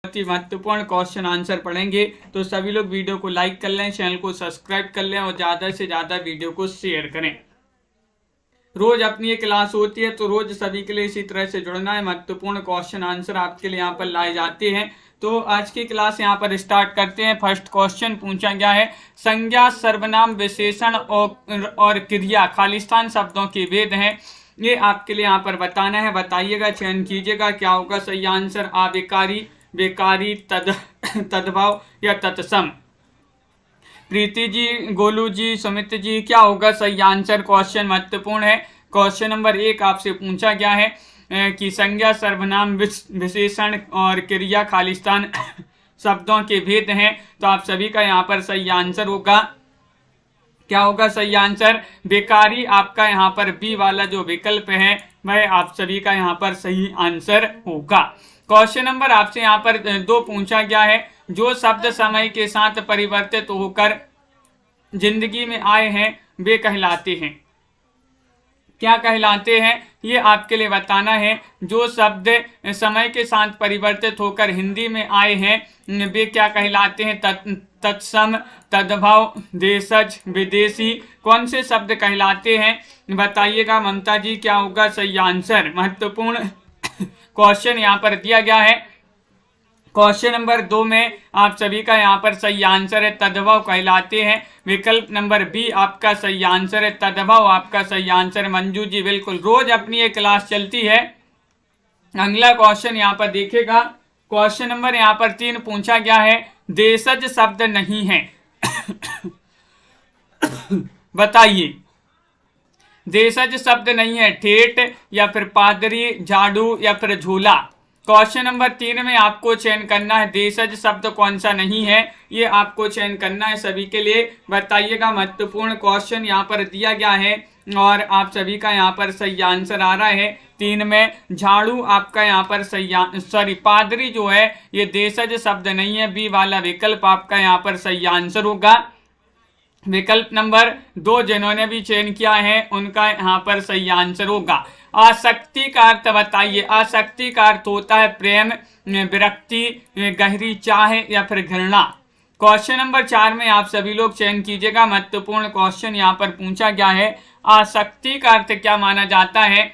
बहुत ही महत्वपूर्ण question answer पढ़ेंगे। तो सभी लोग वीडियो को लाइक कर लें, चैनल को सब्सक्राइब कर लें और ज़्यादा से ज़्यादा वीडियो को शेयर करें। रोज अपनी ये क्लास होती है तो रोज सभी के लिए इसी तरह से जुड़ना है। महत्वपूर्ण क्वेश्चन आंसर आपके लिए यहाँ पर लाए जाते हैं। तो आज की क्लास यहाँ पर स्टार्ट करते हैं। फर्स्ट क्वेश्चन पूछा गया है, संज्ञा, सर्वनाम, विशेषण और क्रिया खालिस्तान शब्दों के भेद हैं। ये आपके लिए यहाँ पर बताना है। बताइएगा, चयन कीजिएगा, क्या होगा सही आंसर। आविकारी, बेकारी, तद्भाव या तत्सम। प्रीति जी, गोलू जी, सुमित जी, क्या होगा सही आंसर। क्वेश्चन महत्वपूर्ण है। क्वेश्चन नंबर 1 आपसे पूछा गया है कि संज्ञा, सर्वनाम, विशेषण और क्रिया खालिस्तान शब्दों के भेद हैं। तो आप सभी का यहाँ पर सही आंसर होगा, क्या होगा सही आंसर। बेकारी आपका यहाँ पर बी वाला जो विकल्प है वह आप सभी का यहाँ पर सही आंसर होगा। क्वेश्चन नंबर आपसे यहाँ पर 2 पूछा गया है, जो शब्द समय के साथ परिवर्तित होकर जिंदगी में आए हैं वे कहलाते हैं। क्या कहलाते हैं ये आपके लिए बताना है। जो शब्द समय के साथ परिवर्तित होकर हिंदी में आए हैं वे क्या कहलाते हैं। तत्सम, तद्भव, देशज, विदेशी, कौन से शब्द कहलाते हैं बताइएगा। ममता जी, क्या होगा सही आंसर। महत्वपूर्ण क्वेश्चन यहाँ पर दिया गया है। क्वेश्चन नंबर 2 में आप सभी का यहाँ पर सही आंसर है, तद्भव कहलाते हैं। विकल्प नंबर बी आपका सही आंसर है, तद्भव आपका सही आंसर। मंजू जी, बिल्कुल, रोज अपनी ये क्लास चलती है। अगला क्वेश्चन यहाँ पर देखिएगा। क्वेश्चन नंबर यहाँ पर 3 पूछा गया है, देशज शब्द नहीं है। बताइए, देशज शब्द नहीं है। ठेठ या फिर पादरी, झाड़ू या फिर झूला। क्वेश्चन नंबर 3 में आपको चयन करना है, देशज शब्द कौन सा नहीं है, ये आपको चयन करना है सभी के लिए। बताइएगा, महत्वपूर्ण क्वेश्चन यहाँ पर दिया गया है और आप सभी का यहाँ पर सही आंसर आ रहा है। 3 में झाड़ू आपका यहाँ पर सही पादरी जो है ये देशज शब्द नहीं है। बी वाला विकल्प आपका यहाँ पर सही आंसर होगा। विकल्प नंबर 2 जिन्होंने भी चयन किया है उनका यहाँ पर सही आंसर होगा। आसक्ति का अर्थ बताइए। आसक्ति का अर्थ होता है प्रेम, विरक्ति, गहरी चाह या फिर घृणा। क्वेश्चन नंबर 4 में आप सभी लोग चयन कीजिएगा। महत्वपूर्ण क्वेश्चन यहाँ पर पूछा गया है, आसक्ति का अर्थ क्या माना जाता है।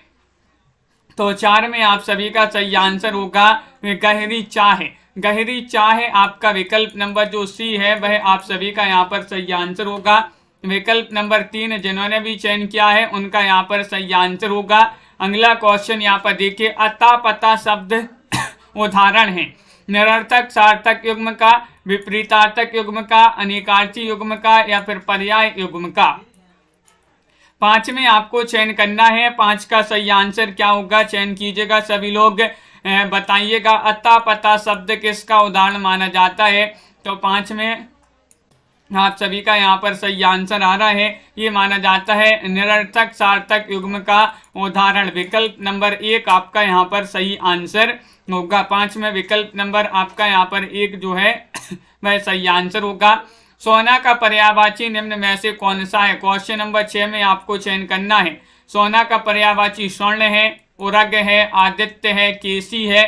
तो 4 में आप सभी का सही आंसर होगा गहरी चाह। गहरी चाह आपका विकल्प नंबर जो सी है वह आप सभी का यहाँ पर सही आंसर होगा। विकल्प नंबर 3 जिन्होंने भी चयन किया है उनका यहाँ पर सही आंसर होगा। अगला क्वेश्चन यहाँ पर देखिए, अता पता शब्द उदाहरण है। निरर्थक, सार्थक युग्म का, विपरीतार्थक युग्म का, अनेकार्थी युग्म का या फिर पर्याय युग्म का। 5 में आपको चयन करना है। 5 का सही आंसर क्या होगा, चयन कीजिएगा सभी लोग। बताइएगा, अता पता शब्द किसका उदाहरण माना जाता है। तो 5 में आप सभी का यहाँ पर सही आंसर आ रहा है, ये माना जाता है निरर्थक सार्थक युग्म का उदाहरण। विकल्प नंबर 1 आपका यहाँ पर सही आंसर होगा। 5 में विकल्प नंबर आपका यहाँ पर 1 जो है वह सही आंसर होगा। सोना का पर्यायवाची निम्न में से कौन सा है। क्वेश्चन नंबर 6 में आपको चयन करना है। सोना का पर्यायवाची स्वर्ण है, उरग है, आदित्य है, केसी है।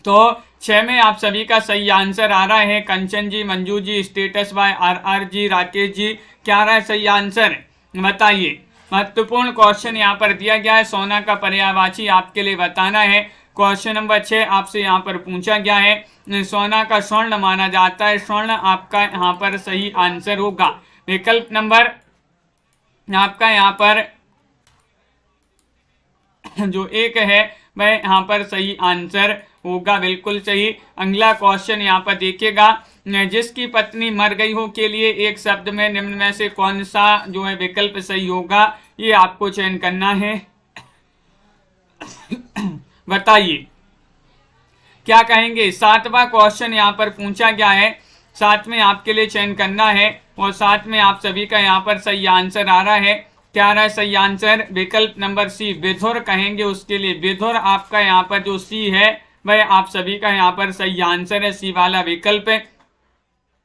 तो 6 में आप सभी का सही आंसर आ रहा है। Kanchan ji, Manju ji, status by R ji, Rakesh ji, क्या रहा है सही आंसर बताइए। महत्वपूर्ण क्वेश्चन यहाँ पर दिया गया है, सोना का पर्यायवाची आपके लिए बताना है। क्वेश्चन नंबर 6 आपसे यहाँ पर पूछा गया है, सोना का स्वर्ण माना जाता है। स्वर्ण आपका यहाँ पर सही आंसर होगा। विकल्प नंबर आपका यहाँ पर जो 1 है वह यहाँ पर सही आंसर होगा, बिल्कुल सही। अगला क्वेश्चन यहाँ पर देखिएगा, जिसकी पत्नी मर गई हो के लिए एक शब्द में निम्न में से कौन सा जो है विकल्प सही होगा, ये आपको चयन करना है। बताइए क्या कहेंगे। 7वां क्वेश्चन यहाँ पर पूछा गया है। 7 में आपके लिए चयन करना है और 7 में आप सभी का यहाँ पर सही आंसर आ रहा है। क्या रहा है सही आंसर, विकल्प नंबर सी विधुर कहेंगे उसके लिए। विधुर आपका यहाँ पर जो सी है वह आप सभी का यहाँ पर सही आंसर है। सी वाला विकल्प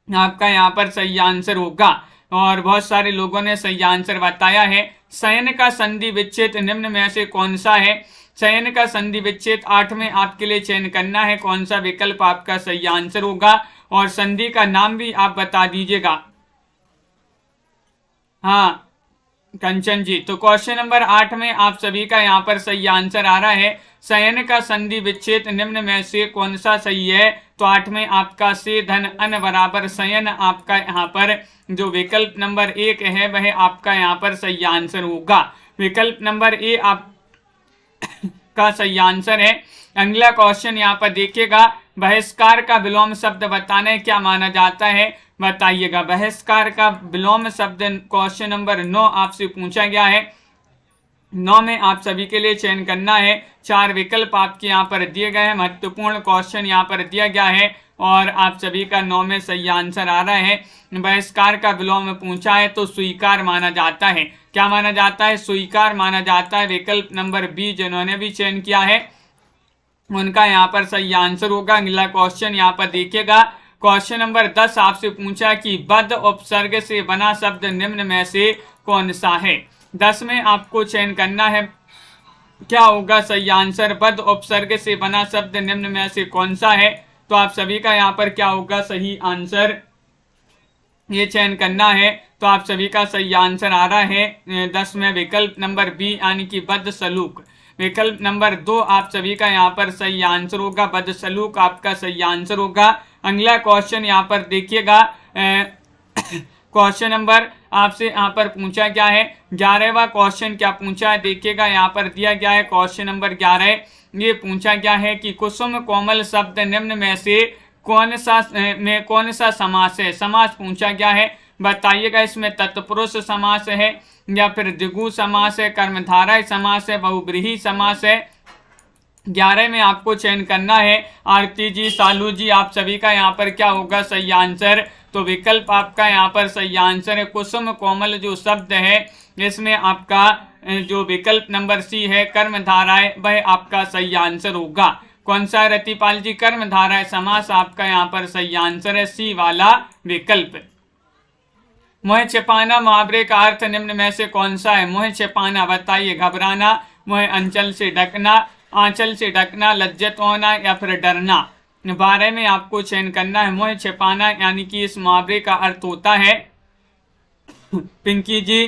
आपका यहाँ पर सही आंसर होगा और बहुत सारे लोगों ने सही आंसर बताया है। शयन का संधि विच्छेद निम्न में से कौन सा है। शयन का संधि विच्छेद 8 में आपके लिए चयन करना है, कौन सा विकल्प आपका सही आंसर होगा, और संधि का नाम भी आप बता दीजिएगा। हाँ कंचन जी, तो क्वेश्चन नंबर 8 में आप सभी का यहाँ पर सही आंसर आ रहा है, शयन का संधि विच्छेद निम्न में से कौन सा सही है। तो 8 में आपका से धन अन बराबर शयन आपका यहाँ पर जो विकल्प नंबर 1 है वह आपका यहाँ पर सही आंसर होगा। विकल्प नंबर ए आप का सही आंसर है। अगला क्वेश्चन यहाँ पर देखिएगा, बहिष्कार का विलोम शब्द बताना है, क्या माना जाता है बताइएगा। बहिष्कार का विलोम शब्द क्वेश्चन नंबर 9 आपसे पूछा गया है। 9 में आप सभी के लिए चयन करना है, 4 विकल्प आपके यहाँ पर दिए गए हैं, महत्वपूर्ण क्वेश्चन यहाँ पर दिया गया है और आप सभी का 9 में सही आंसर आ रहा है। बहिष्कार का विलोम पूछा है तो स्वीकार माना जाता है, क्या माना जाता है, स्वीकार माना जाता है। विकल्प नंबर बी जिन्होंने भी चयन किया है उनका यहाँ पर सही आंसर होगा। अगला क्वेश्चन यहाँ पर देखिएगा, क्वेश्चन नंबर 10 आपसे पूछा कि बद उपसर्ग से बना शब्द निम्न में से कौन सा है। 10 में आपको चयन करना है, क्या होगा सही आंसर, बद उपसर्ग से बना शब्द निम्न में से कौन सा है। तो आप सभी का यहाँ पर क्या होगा सही आंसर, ये चयन करना है। तो आप सभी का सही आंसर आ रहा है 10 में विकल्प नंबर बी यानी कि बद सलूक। विकल्प नंबर 2 आप सभी का यहाँ पर सही आंसर होगा, बद सलूक आपका सही आंसर होगा। अगला क्वेश्चन यहाँ पर देखिएगा, क्वेश्चन नंबर आपसे यहाँ पर पूछा गया है 11वां क्वेश्चन क्या पूछा है देखिएगा, यहाँ पर दिया गया है क्वेश्चन नंबर 11। ये पूछा गया है कि कुसुम कोमल शब्द निम्न में से कौन सा समास है। समास पूछा गया है, बताइएगा इसमें तत्पुरुष समास है या फिर द्विगु समास है, कर्मधारय समास है, बहुब्रीहि समास है। 11 में आपको चयन करना है। आरती जी, सालू जी, आप सभी का यहाँ पर क्या होगा सही आंसर। तो विकल्प आपका यहाँ पर सही आंसर है कुसुम कोमल जो शब्द है इसमें आपका जो विकल्प नंबर सी है कर्मधाराय वह आपका सही आंसर होगा। कौन सा रतिपाल जी, कर्मधाराय समास आपका यहाँ पर सही आंसर है, सी वाला विकल्प। मोह छिपाना मुहावरे का अर्थ निम्न में से कौन सा है। मोह छिपाना बताइए, घबराना, मोह अंचल से ढकना, आंचल से ढकना, लज्जित होना या फिर डरना। 12 में आपको चयन करना है। मोह छिपाना यानी कि इस मुहावरे का अर्थ होता है, पिंकी जी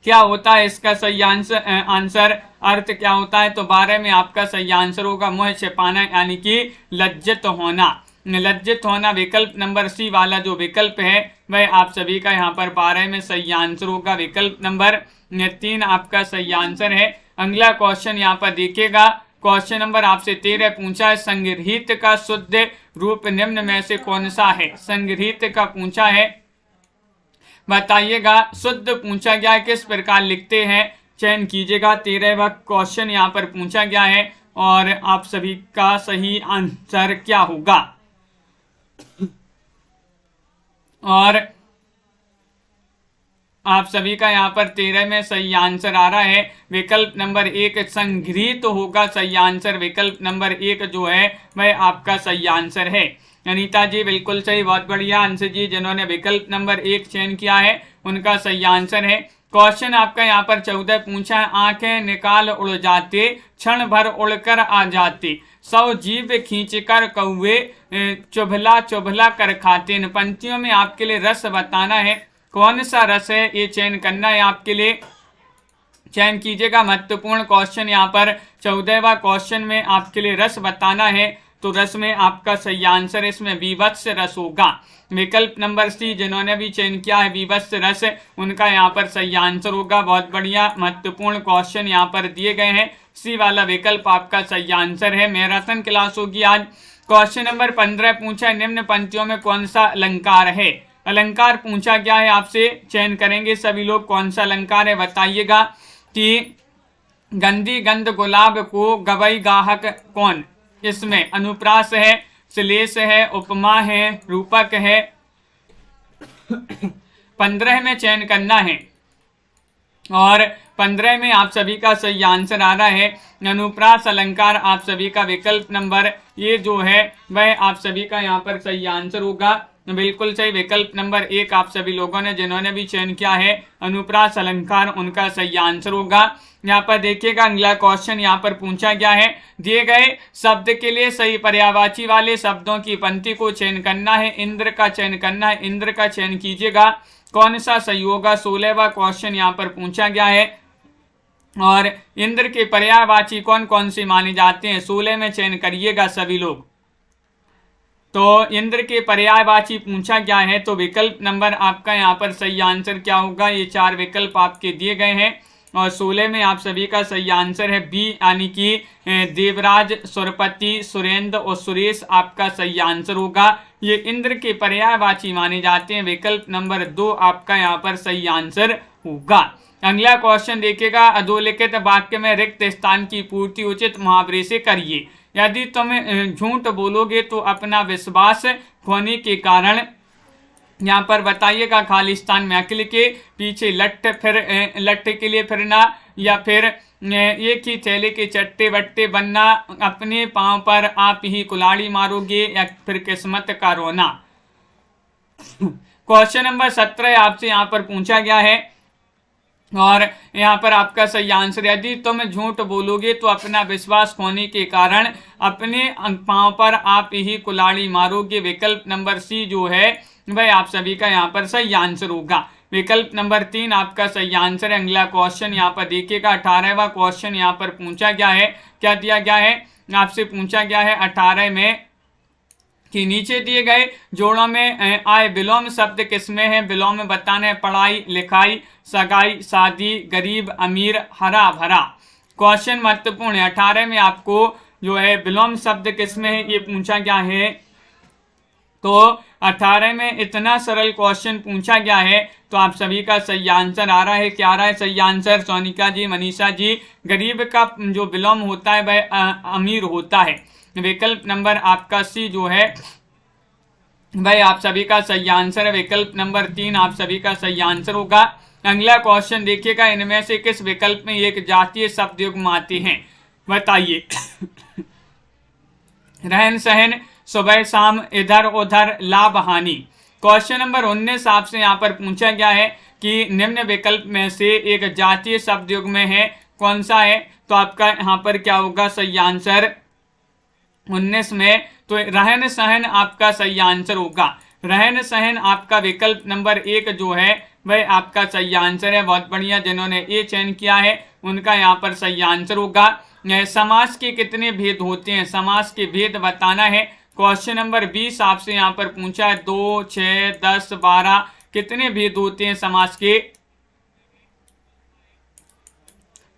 क्या होता है इसका सही आंसर अर्थ क्या होता है। तो 12 में आपका सही आंसर होगा मोह छिपाना यानी कि लज्जित होना। लज्जित होना विकल्प नंबर सी वाला जो विकल्प है वह आप सभी का यहाँ पर 12 में सही आंसर होगा। विकल्प नंबर 3 आपका सही आंसर है। अगला क्वेश्चन यहाँ पर देखिएगा, क्वेश्चन नंबर आपसे 13 पूछा है संगृहीत का शुद्ध रूप निम्न में से कौन सा है। संगृहीत का पूछा है, बताइएगा शुद्ध पूछा गया है, किस प्रकार लिखते हैं चयन कीजिएगा। 13वां क्वेश्चन यहाँ पर पूछा गया है और आप सभी का सही आंसर क्या होगा। और आप सभी का यहाँ पर 13 में सही आंसर आ रहा है। विकल्प नंबर 1 संगृहीत होगा सही आंसर। विकल्प नंबर 1 जो है वह आपका सही आंसर है। अनीता जी बिल्कुल सही, बहुत बढ़िया। अंश जी जिन्होंने विकल्प नंबर 1 चयन किया है उनका सही आंसर है। क्वेश्चन आपका यहाँ पर 14 पूछा है आंखें निकाल उड़ जाते, क्षण भर उड़कर आ जाते, 100 जीव खींच कर कौवे चुभला चुभला कर खाते। इन पंक्तियों में आपके लिए रस बताना है, कौन सा रस है ये चयन करना है आपके लिए, चयन कीजिएगा। महत्वपूर्ण क्वेश्चन यहाँ पर 14वां क्वेश्चन में आपके लिए रस बताना है। तो रस में आपका सही आंसर इसमें विवत्स रस होगा। विकल्प नंबर सी जिन्होंने भी चयन किया है विवत्स रस, उनका यहाँ पर सही आंसर होगा। बहुत बढ़िया, महत्वपूर्ण क्वेश्चन यहाँ पर दिए गए हैं, सी वाला विकल्प आपका सही आंसर है। मैराथन क्लास होगी आज। क्वेश्चन नंबर 15 पूछा है निम्न पंक्तियों में कौन सा अलंकार है। अलंकार पूछा गया है आपसे, चयन करेंगे सभी लोग कौन सा अलंकार है बताइएगा। कि गंदी गंध गुलाब को गवई गाहक कौन, इसमें अनुप्रास है, श्लेष है, उपमा है, रूपक है। 15 में चयन करना है और 15 में आप सभी का सही आंसर आ रहा है अनुप्रास अलंकार। आप सभी का विकल्प नंबर ये जो है वह आप सभी का यहाँ पर सही आंसर होगा। बिल्कुल सही, विकल्प नंबर 1 आप सभी लोगों ने जिन्होंने भी चयन किया है अनुप्रास अलंकार उनका सही आंसर होगा। यहाँ पर देखिएगा अगला क्वेश्चन यहाँ पर पूछा गया है, दिए गए शब्द के लिए सही पर्यायवाची वाले शब्दों की पंक्ति को चयन करना है। इंद्र का चयन करना है, इंद्र का चयन कीजिएगा, कौन सा सही होगा। 16वां क्वेश्चन यहाँ पर पूछा गया है और इंद्र के पर्यायवाची कौन कौन से माने जाते हैं, 16 में चयन करिएगा सभी लोग। तो इंद्र के पर्यायवाची पूछा गया है, तो विकल्प नंबर आपका यहाँ पर सही आंसर क्या होगा। ये 4 विकल्प आपके दिए गए हैं और 16 में आप सभी का सही आंसर है बी, यानी कि देवराज, सुरपति, सुरेंद्र और सुरेश आपका सही आंसर होगा। ये इंद्र के पर्यायवाची माने जाते हैं। विकल्प नंबर 2 आपका यहाँ पर सही आंसर होगा। अगला क्वेश्चन देखिएगा, अधोलिखित वाक्य में रिक्त स्थान की पूर्ति उचित मुहावरे से करिए। यदि तुम झूठ बोलोगे तो अपना विश्वास खोने के कारण, यहाँ पर बताइएगा खाली स्थान में अकेले के पीछे लट्ठ, फिर लट्ठ के लिए फिरना, या फिर एक ही थैले के चट्टे बट्टे बनना, अपने पांव पर आप ही कुल्हाड़ी मारोगे, या फिर किस्मत का रोना। क्वेश्चन नंबर 17 आपसे यहाँ पर पूछा गया है और यहाँ पर आपका सही आंसर, यदि तुम झूठ बोलोगे तो अपना विश्वास खोने के कारण अपने पांव पर आप ही कुल्हाड़ी मारोगे। विकल्प नंबर सी जो है वह आप सभी का यहाँ पर सही आंसर होगा। विकल्प नंबर 3 आपका सही आंसर है। अगला क्वेश्चन यहाँ पर देखिएगा, 18वां क्वेश्चन यहाँ पर पूछा गया है, क्या दिया गया है, आपसे पूछा गया है 18 में कि नीचे दिए गए जोड़ों में आए विलोम शब्द किसमें है। विलोम में बताना है पढ़ाई, लिखाई, सगाई, शादी, गरीब, अमीर, हरा भरा। क्वेश्चन महत्वपूर्ण है। 18 में आपको जो है विलोम शब्द किसमें है ये पूछा गया है। तो 18 में इतना सरल क्वेश्चन पूछा गया है, तो आप सभी का सही आंसर आ रहा है। क्या आ रहा है सही आंसर, सोनिका जी, मनीषा जी, गरीब का जो विलोम होता है वह अमीर होता है। विकल्प नंबर आपका सी जो है वह आप सभी का सही आंसर है। विकल्प नंबर 3 आप सभी का सही आंसर होगा। अगला क्वेश्चन देखिएगा, इनमें से किस विकल्प में एक जातीय शब्द युग्म आते हैं, बताइए। रहन सहन, सुबह शाम, इधर उधर, लाभ हानि। क्वेश्चन नंबर 19 आपसे यहाँ पर पूछा गया है कि निम्न विकल्प में से एक जातीय शब्द युग्म है, कौन सा है। तो आपका यहाँ पर क्या होगा सही आंसर 19 में, तो रहन सहन आपका सही आंसर होगा। रहन सहन आपका विकल्प नंबर 1 जो है वह आपका सही आंसर है। बहुत बढ़िया, जिन्होंने ये चयन किया है उनका यहाँ पर सही आंसर होगा। समास के कितने भेद होते हैं, समास के भेद बताना है। क्वेश्चन नंबर 20 आपसे यहाँ पर पूछा है 2, 6, 10, 12 कितने भेद होते हैं समास के।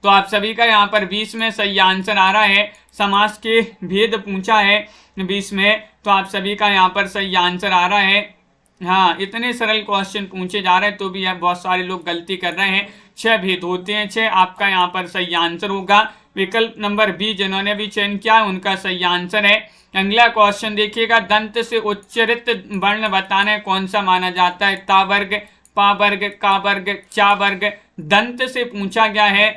तो आप सभी का यहाँ पर 20 में सही आंसर आ रहा है। समास के भेद पूछा है 20 में, तो आप सभी का यहाँ पर सही आंसर आ रहा है। हाँ, इतने सरल क्वेश्चन पूछे जा रहे हैं तो भी बहुत सारे लोग गलती कर रहे हैं। 6 भेद होते हैं, 6 आपका यहाँ पर सही आंसर होगा। विकल्प नंबर बी जिन्होंने भी चयन किया है उनका सही आंसर है। अगला क्वेश्चन देखिएगा, दंत से उच्चरित वर्ण बताना है, कौन सा माना जाता है। ता वर्ग, पा वर्ग, का वर्ग, चा वर्ग। दंत से पूछा गया है,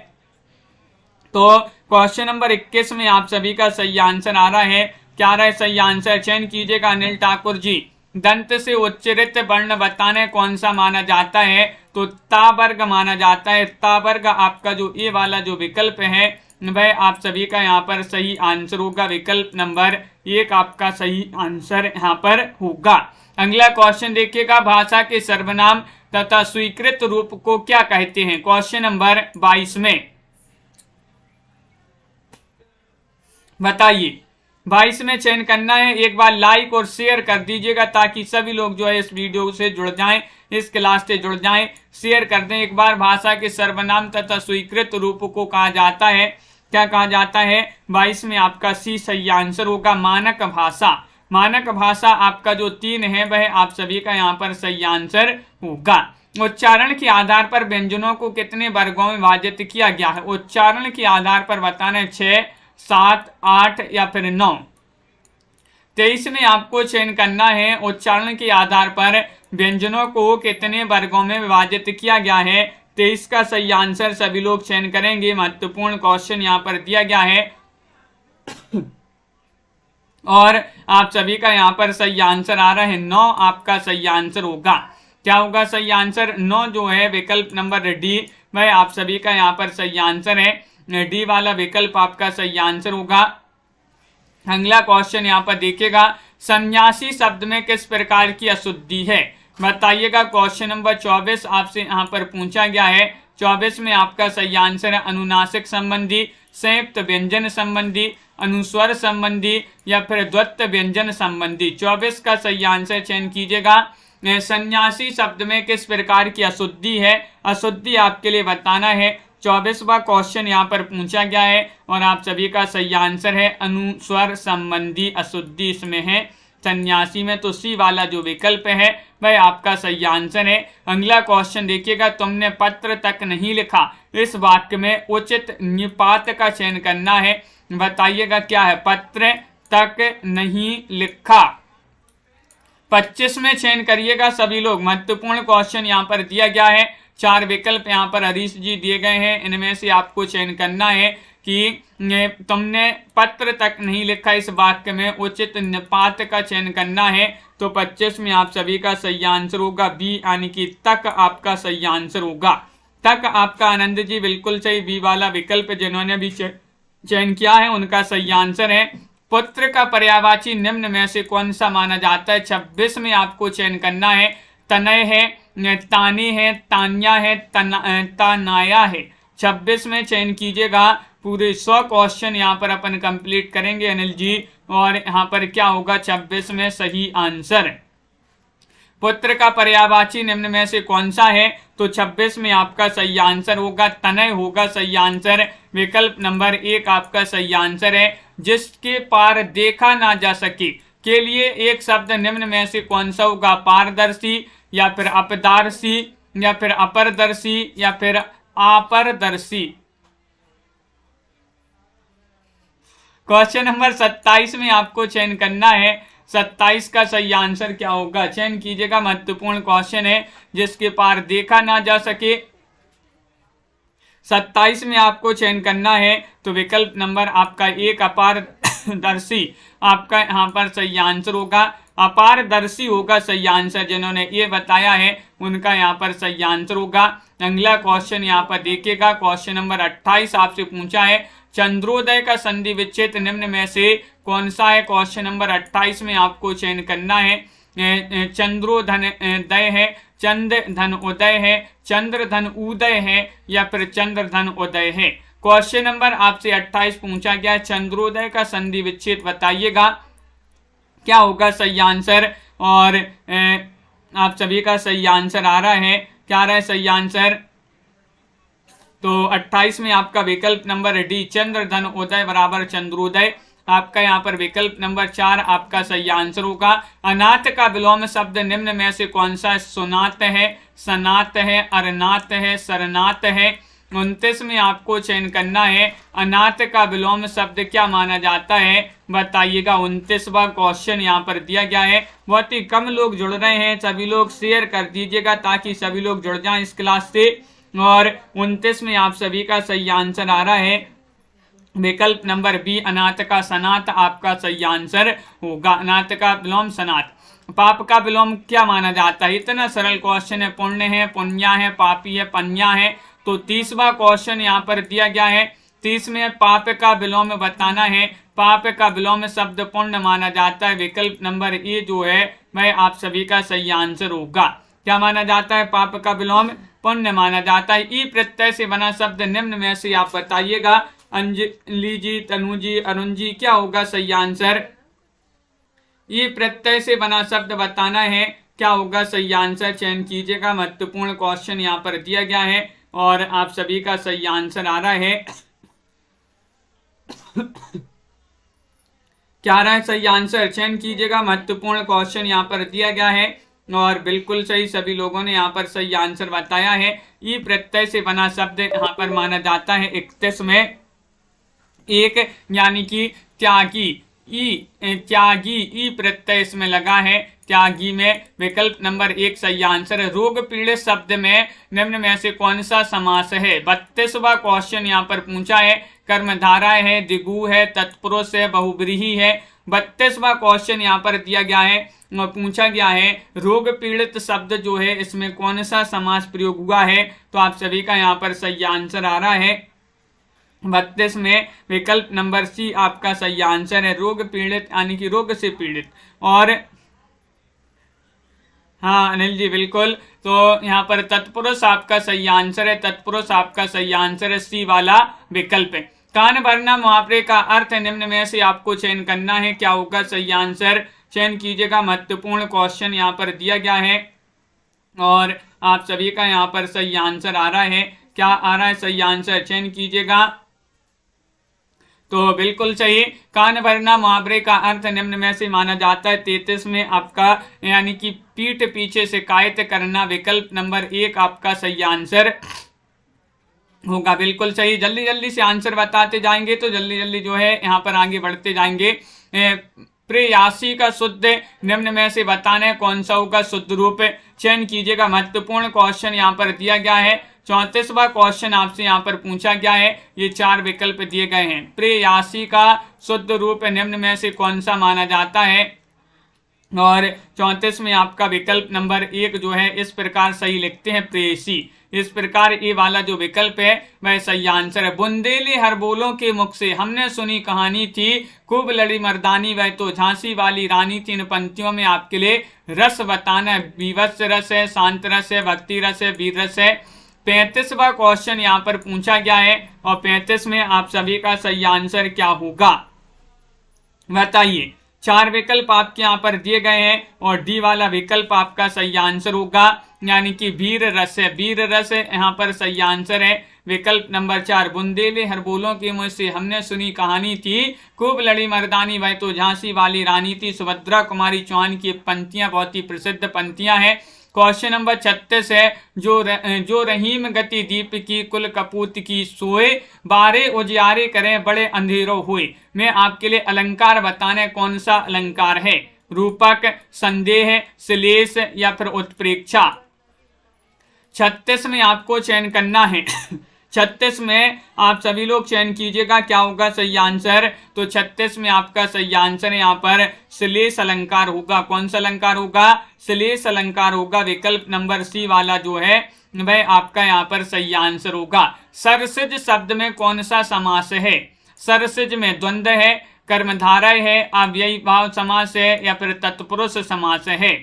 तो क्वेश्चन नंबर 21 में आप सभी का सही आंसर आ रहा है। क्या रहा है सही आंसर, चयन कीजिएगा अनिल ठाकुर जी। दंत से उच्चरित वर्ण बताने कौन सा माना जाता है, तो ता वर्ग माना जाता है। ता वर्ग आपका जो ए वाला जो विकल्प है वह आप सभी का यहाँ पर सही आंसर होगा। विकल्प नंबर 1 आपका सही आंसर यहाँ पर होगा। अगला क्वेश्चन देखिएगा, भाषा के सर्वनाम तथा स्वीकृत रूप को क्या कहते हैं। क्वेश्चन नंबर 22 में बताइए। 22 में चयन करना है। एक बार लाइक और शेयर कर दीजिएगा ताकि सभी लोग जो है इस वीडियो से जुड़ जाएं, इस क्लास से जुड़ जाएं। शेयर कर दें एक बार। भाषा के सर्वनाम तथा स्वीकृत रूप को कहा जाता है, क्या कहा जाता है। 22 में आपका सी सही आंसर होगा। मानक भाषा, मानक भाषा आपका जो 3 है वह आप सभी का यहाँ पर सही आंसर होगा। उच्चारण के आधार पर व्यंजनों को कितने वर्गों में विभाजित किया गया है। उच्चारण के आधार पर बताना है 6, 7, 8 या फिर 9। 23 में आपको चयन करना है उच्चारण के आधार पर व्यंजनों को कितने वर्गों में विभाजित किया गया है। 23 का सही आंसर सभी लोग चयन करेंगे। महत्वपूर्ण क्वेश्चन यहाँ पर दिया गया है। और आप सभी का यहाँ पर सही आंसर आ रहा है 9 आपका सही आंसर होगा। क्या होगा सही आंसर? 9 जो है विकल्प नंबर डी, वह आप सभी का यहाँ पर सही आंसर है। डी वाला विकल्प आपका सही आंसर होगा। अगला क्वेश्चन यहाँ पर देखिएगा, सन्यासी शब्द में किस प्रकार की अशुद्धि है? बताइएगा। क्वेश्चन नंबर 24 आपसे यहाँ पर पूछा गया है। 24 में आपका सही आंसर है अनुनासिक संबंधी, संयुक्त व्यंजन संबंधी, अनुस्वर संबंधी या फिर द्वत्त व्यंजन संबंधी। 24 का सही आंसर चयन कीजिएगा। सन्यासी शब्द में किस प्रकार की अशुद्धि है? अशुद्धि आपके लिए बताना है। 24वां क्वेश्चन यहाँ पर पूछा गया है और आप सभी का सही आंसर है अनुस्वर संबंधी अशुद्धि इसमें है। सन्यासी में तो सी वाला जो विकल्प है वह आपका सही आंसर है। अगला क्वेश्चन देखिएगा, तुमने पत्र तक नहीं लिखा, इस वाक्य में उचित निपात का चयन करना है। बताइएगा क्या है? पत्र तक नहीं लिखा। 25 में चयन करिएगा सभी लोग। महत्वपूर्ण क्वेश्चन यहाँ पर दिया गया है। 4 विकल्प यहाँ पर हरीश जी दिए गए हैं, इनमें से आपको चयन करना है कि तुमने पत्र तक नहीं लिखा, इस वाक्य में उचित निपात का चयन करना है। तो 25 में आप सभी का सही आंसर होगा बी, यानी कि तक आपका सही आंसर होगा। तक आपका आनंद जी बिल्कुल सही, बी वाला विकल्प जिन्होंने भी चयन किया है उनका सही आंसर है। पुत्र का पर्यायवाची निम्न में से कौन सा माना जाता है? 26 में आपको चयन करना है। तनय है, तानी है, तान्या है, तनाया है। 26 में चयन कीजिएगा। पूरे 100 क्वेश्चन यहाँ पर अपन कंप्लीट करेंगे अनिल जी, और यहाँ पर क्या होगा 26 में सही आंसर? पुत्र का पर्यायवाची निम्न में से कौन सा है? तो 26 में आपका सही आंसर होगा तनय होगा सही आंसर। विकल्प नंबर 1 आपका सही आंसर है। जिसके पार देखा ना जा सके के लिए एक शब्द निम्न में से कौन सा होगा? पारदर्शी या फिर अपदार्शी या फिर अपरदर्शी या फिर आपरदर्शी। क्वेश्चन नंबर 27 में आपको चयन करना है। 27 का सही आंसर क्या होगा? चयन कीजिएगा। महत्वपूर्ण क्वेश्चन है। जिसके पार देखा ना जा सके, 27 में आपको चयन करना है। तो विकल्प नंबर आपका 1 अपारदर्शी आपका यहाँ पर सही आंसर होगा। अपारदर्शी होगा सही आंसर। जिन्होंने ये बताया है उनका यहाँ पर सही आंसर होगा। अगला क्वेश्चन यहाँ पर देखिएगा। क्वेश्चन नंबर 28 आपसे पूछा है, चंद्रोदय का संधि विच्छेद निम्न में से कौन सा है? क्वेश्चन नंबर 28 में आपको चयन करना है। चंद्रोधन दय है, चंद्र धन उदय है, चंद्र धन उदय है या फिर चंद्र धन उदय है। क्वेश्चन नंबर आपसे 28 पूछा गया है, चंद्रोदय का संधि विच्छेद बताइएगा क्या होगा सही आंसर। और आप सभी का सही आंसर आ रहा है। क्या आ रहा है सही आंसर? तो 28 में आपका विकल्प नंबर डी चंद्र धन उदय बराबर चंद्रोदय। आपका यहाँ पर विकल्प नंबर 4 आपका सही आंसर होगा। अनाथ का विलोम शब्द निम्न में से कौन सा? सुनात है, सनात है, अरनात है, सरनात है। 29 में आपको चयन करना है। अनाथ का विलोम शब्द क्या माना जाता है? बताइएगा। 29वां क्वेश्चन यहाँ पर दिया गया है। बहुत ही कम लोग जुड़ रहे हैं, सभी लोग शेयर कर दीजिएगा ताकि सभी लोग जुड़ जाएं इस क्लास से। और 29 में आप सभी का सही आंसर आ रहा है विकल्प नंबर बी अनाथ का सनात आपका सही आंसर होगा। अनाथ का विलोम सनात। पाप का विलोम क्या माना जाता है? इतना सरल क्वेश्चन है। पुण्य है, पुण्या है, पापी है, पन्या है। तो 30वां क्वेश्चन यहाँ पर दिया गया है। 30 में पाप का विलोम बताना है। पाप का विलोम शब्द पुण्य माना जाता है। विकल्प नंबर ए जो है वह आप सभी का सही आंसर होगा। क्या माना जाता है? पाप का विलोम पुण्य माना जाता है। ई प्रत्यय से बना शब्द निम्न में से आप बताइएगा। अंजलि जी, तनु जी, अरुण जी, क्या होगा सही आंसर? ई प्रत्यय से बना शब्द बताना है। क्या होगा सही आंसर? चयन कीजिएगा। महत्वपूर्ण क्वेश्चन यहाँ पर दिया गया है और आप सभी का सही आंसर आ रहा है। क्या आ रहा है सही आंसर? चयन कीजिएगा। महत्वपूर्ण क्वेश्चन यहाँ पर दिया गया है और बिल्कुल सही सभी लोगों ने यहाँ पर सही आंसर बताया है। ई प्रत्यय से बना शब्द यहाँ पर माना जाता है 31 में एक, यानी कि त्यागी। त्यागी, ई प्रत्यय इसमें लगा है, त्यागी में विकल्प नंबर 1 सही आंसर है। रोग पीड़ित शब्द में निम्न में से कौन सा समास है? 32वां क्वेश्चन यहाँ पर पूछा है। कर्मधारय है, दिगु है, तत्पुरुष है, बहुब्रीहि है। 32वां क्वेश्चन यहाँ पर दिया गया है और पूछा गया है रोग पीड़ित शब्द जो है इसमें कौन सा समास प्रयोग हुआ है? तो आप सभी का यहाँ पर सही आंसर आ रहा है 32 में विकल्प नंबर सी आपका सही आंसर है। रोग पीड़ित यानी कि रोग से पीड़ित। और हाँ अनिल जी बिल्कुल, तो यहाँ पर तत्पुरुष आपका सही आंसर है। तत्पुरुष आपका सही आंसर है, सी वाला विकल्प है। कान भरना मुहावरे का अर्थ निम्न में से आपको चयन करना है, क्या होगा सही आंसर? चयन कीजिएगा। महत्वपूर्ण क्वेश्चन यहाँ पर दिया गया है और आप सभी का यहाँ पर सही आंसर आ रहा है। क्या आ रहा है सही आंसर? चयन कीजिएगा। तो बिल्कुल सही, कान भरना मुहावरे का अर्थ निम्न में से माना जाता है। 33 में आपका यानी कि पीठ पीछे शिकायत करना, विकल्प नंबर 1 आपका सही आंसर होगा। बिल्कुल सही, जल्दी जल्दी से आंसर बताते जाएंगे तो जल्दी जल्दी जो है यहाँ पर आगे बढ़ते जाएंगे। प्रेयासी का शुद्ध निम्न में से बताना है कौन सा होगा शुद्ध रूप? चयन कीजिएगा। महत्वपूर्ण क्वेश्चन यहाँ पर दिया गया है। 34वां क्वेश्चन आपसे यहाँ पर पूछा गया है। ये 4 विकल्प दिए गए हैं। प्रेयासी का शुद्ध रूप निम्न में से कौन सा माना जाता है? और 34 में आपका विकल्प नंबर 1 जो है इस प्रकार सही लिखते हैं, प्रेयसी। इस प्रकार ये वाला जो विकल्प है वह सही आंसर है। बुंदेली हरबोलों के मुख से हमने सुनी कहानी थी, खूब लड़ी मर्दानी वह तो झांसी वाली रानी थी। इन पंक्तियों में आपके लिए रस बताना है। विवश रस है, शांत रस है, भक्ति रस है, वीर रस है। 35वां क्वेश्चन यहाँ पर पूछा गया है और 35 में आप सभी का सही आंसर क्या होगा बताइए। 4 विकल्प आपके यहाँ पर दिए गए हैं और डी वाला विकल्प आपका सही आंसर होगा, यानी कि वीर रस है। वीर रस यहाँ पर सही आंसर है, विकल्प नंबर 4। बुंदेले हरबोलों के मुँह से हमने सुनी कहानी थी, खूब लड़ी मर्दानी वह तो झांसी वाली रानी थी। सुभद्रा कुमारी चौहान की पंक्तियां बहुत ही प्रसिद्ध पंक्तियां हैं। क्वेश्चन नंबर 36 है, जो रहीम गति दीप की कुल कपूत की सोए, बारे उजियारे करें बड़े अंधेरों हुए। मैं आपके लिए अलंकार बताने कौन सा अलंकार है? रूपक, संदेह, श्लेष या फिर उत्प्रेक्षा। 36 में आपको चयन करना है। 36 में आप सभी लोग चयन कीजिएगा क्या होगा सही आंसर। तो 36 में आपका सही आंसर है यहाँ पर श्लेष अलंकार होगा। कौन सा अलंकार होगा? श्लेष अलंकार होगा। विकल्प नंबर सी वाला जो है वह आपका यहाँ पर सही आंसर होगा। सरसिज शब्द में कौन सा समास है? सरसिज में द्वंद्व है, कर्मधारय है, अव्ययी भाव समास है या फिर तत्पुरुष समास है।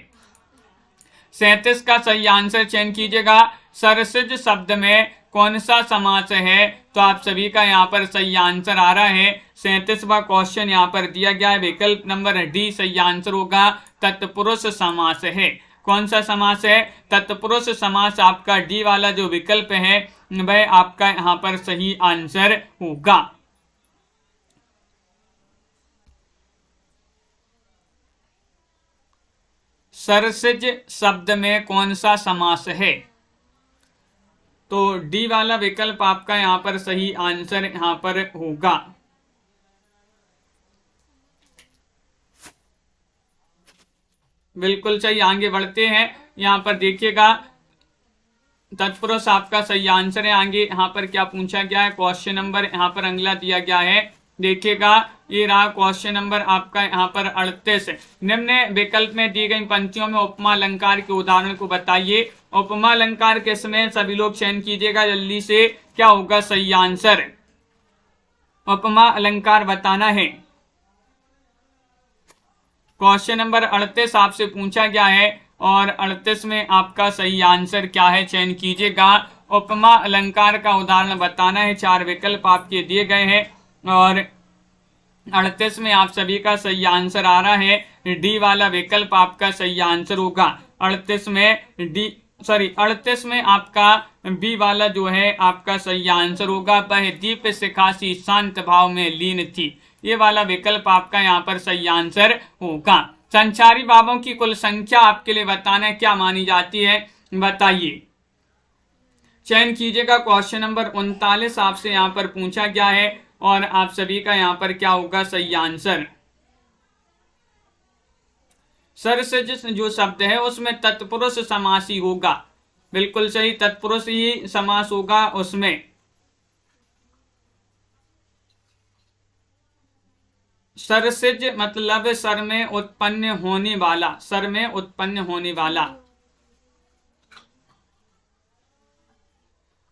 37 का सही आंसर चयन कीजिएगा। सरसिज शब्द में कौन सा समास है? तो आप सभी का यहाँ पर सही आंसर आ रहा है। 37वां क्वेश्चन यहाँ पर दिया गया है, विकल्प नंबर डी सही आंसर होगा। तत्पुरुष समास है। कौन सा समास है? तत्पुरुष समास आपका डी वाला जो विकल्प है वह आपका यहाँ पर सही आंसर होगा। सरसिज शब्द में कौन सा समास है? तो डी वाला विकल्प आपका यहाँ पर सही आंसर यहाँ पर होगा। बिल्कुल सही, आगे बढ़ते हैं। यहाँ पर देखिएगा तत्पुरुष आपका सही आंसर है। आगे यहाँ पर क्या पूछा गया है? क्वेश्चन नंबर यहाँ पर अगला दिया गया है, देखिएगा ये रहा क्वेश्चन नंबर आपका यहाँ पर 38। निम्न विकल्प में दी गई पंक्तियों में उपमा अलंकार के उदाहरण को बताइए। उपमा अलंकार किसमें? सभी लोग चयन कीजिएगा जल्दी से, क्या होगा सही आंसर? उपमा अलंकार बताना है। क्वेश्चन नंबर 38 आपसे पूछा गया है और 38 में आपका सही आंसर क्या है? चयन कीजिएगा। उपमा अलंकार का उदाहरण बताना है। 4 विकल्प आपके दिए गए हैं और 38 में आप सभी का सही आंसर आ रहा है। डी वाला विकल्प आपका सही आंसर होगा। 38 में आपका बी वाला जो है आपका सही आंसर होगा। वह दीप शिखा सी शांत भाव में लीन थी। ये वाला विकल्प आपका यहाँ पर सही आंसर होगा। संचारी भावों की कुल संख्या आपके लिए बताना है, क्या मानी जाती है बताइए। चयन कीजिएगा। क्वेश्चन नंबर 39 आपसे यहाँ पर पूछा गया है और आप सभी का यहाँ पर क्या होगा सही आंसर। सरसिज जो शब्द है उसमें तत्पुरुष समास ही होगा, बिल्कुल सही, तत्पुरुष ही समास होगा उसमें। सरसिज मतलब सर में उत्पन्न होने वाला, सर में उत्पन्न होने वाला।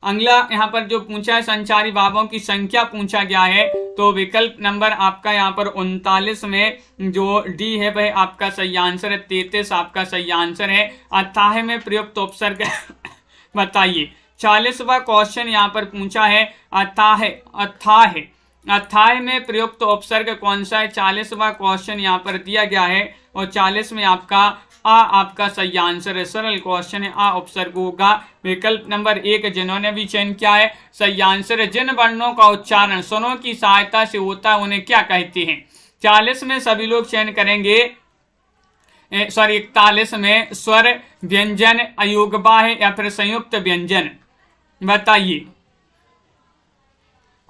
अगला यहाँ पर जो पूछा है संचारी भावों की संख्या पूछा गया है, तो विकल्प नंबर आपका यहाँ पर 39 में जो डी है वह आपका सही आंसर है, 33 आपका सही आंसर है। अथाह में प्रयुक्त उपसर्ग बताइए। 40वां क्वेश्चन यहाँ पर पूछा है अथाह, अथाह, अथाह में प्रयुक्त उपसर्ग कौन सा है? 40वां क्वेश्चन यहाँ पर दिया गया है और 40 में आपका आ आपका सही आंसर है। सरल क्वेश्चन है, आ उपसर्ग होगा। विकल्प नंबर 1 जिन्होंने भी चयन किया है सही आंसर है। जिन वर्णों का उच्चारण स्वरों की सहायता से होता है उन्हें क्या कहते हैं? 40 में सभी लोग चयन करेंगे, सॉरी 41 में स्वर व्यंजन अयोगबा है या फिर संयुक्त व्यंजन, बताइए।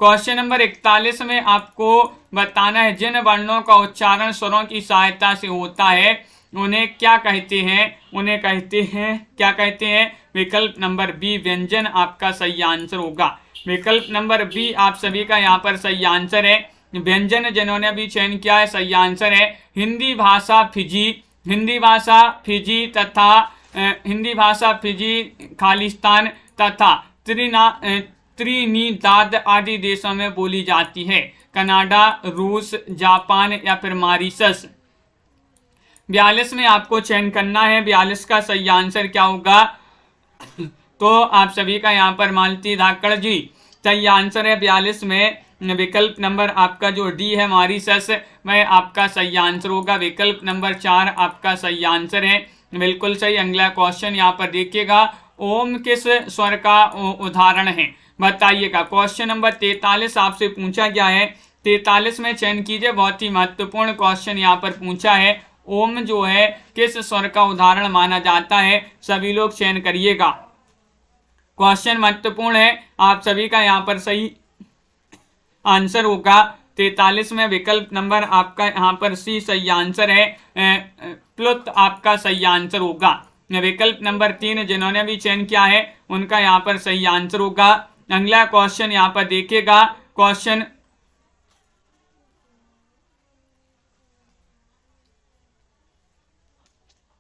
क्वेश्चन नंबर 41 में आपको बताना है जिन वर्णों का उच्चारण स्वरों की सहायता से होता है उन्हें क्या कहते हैं? उन्हें कहते हैं, क्या कहते हैं? विकल्प नंबर बी व्यंजन आपका सही आंसर होगा। विकल्प नंबर बी आप सभी का यहाँ पर सही आंसर है। व्यंजन जिन्होंने भी चयन किया है सही आंसर है। हिंदी भाषा फिजी, हिंदी भाषा फिजी तथा हिंदी भाषा फिजी, खालिस्तान तथा त्रिनिदाद आदि देशों में बोली जाती है। कनाडा, रूस, जापान या फिर मॉरिशस। 42 में आपको चयन करना है, 42 का सही आंसर क्या होगा? तो आप सभी का यहाँ पर मालती धाकड़ जी सही आंसर है 42 में। विकल्प नंबर आपका जो डी है मॉरिशस, वह आपका सही आंसर होगा। विकल्प नंबर 4 आपका सही आंसर है, बिल्कुल सही। अगला क्वेश्चन यहाँ पर देखिएगा, ओम किस स्वर का उदाहरण है? बताइएगा। क्वेश्चन नंबर 43 आपसे पूछा गया है, 43 में चयन कीजिए। बहुत ही महत्वपूर्ण क्वेश्चन यहाँ पर पूछा है, ओम जो है किस स्वर का उदाहरण माना जाता है? सभी लोग चयन करिएगा, क्वेश्चन महत्वपूर्ण है। आप सभी का यहाँ पर सही आंसर होगा 43 में। विकल्प नंबर आपका यहाँ पर सी सही आंसर है, प्लुत आपका सही आंसर होगा। विकल्प नंबर 3 जिन्होंने भी चयन किया है उनका यहाँ पर सही आंसर होगा। अगला क्वेश्चन यहाँ पर देखिएगा, क्वेश्चन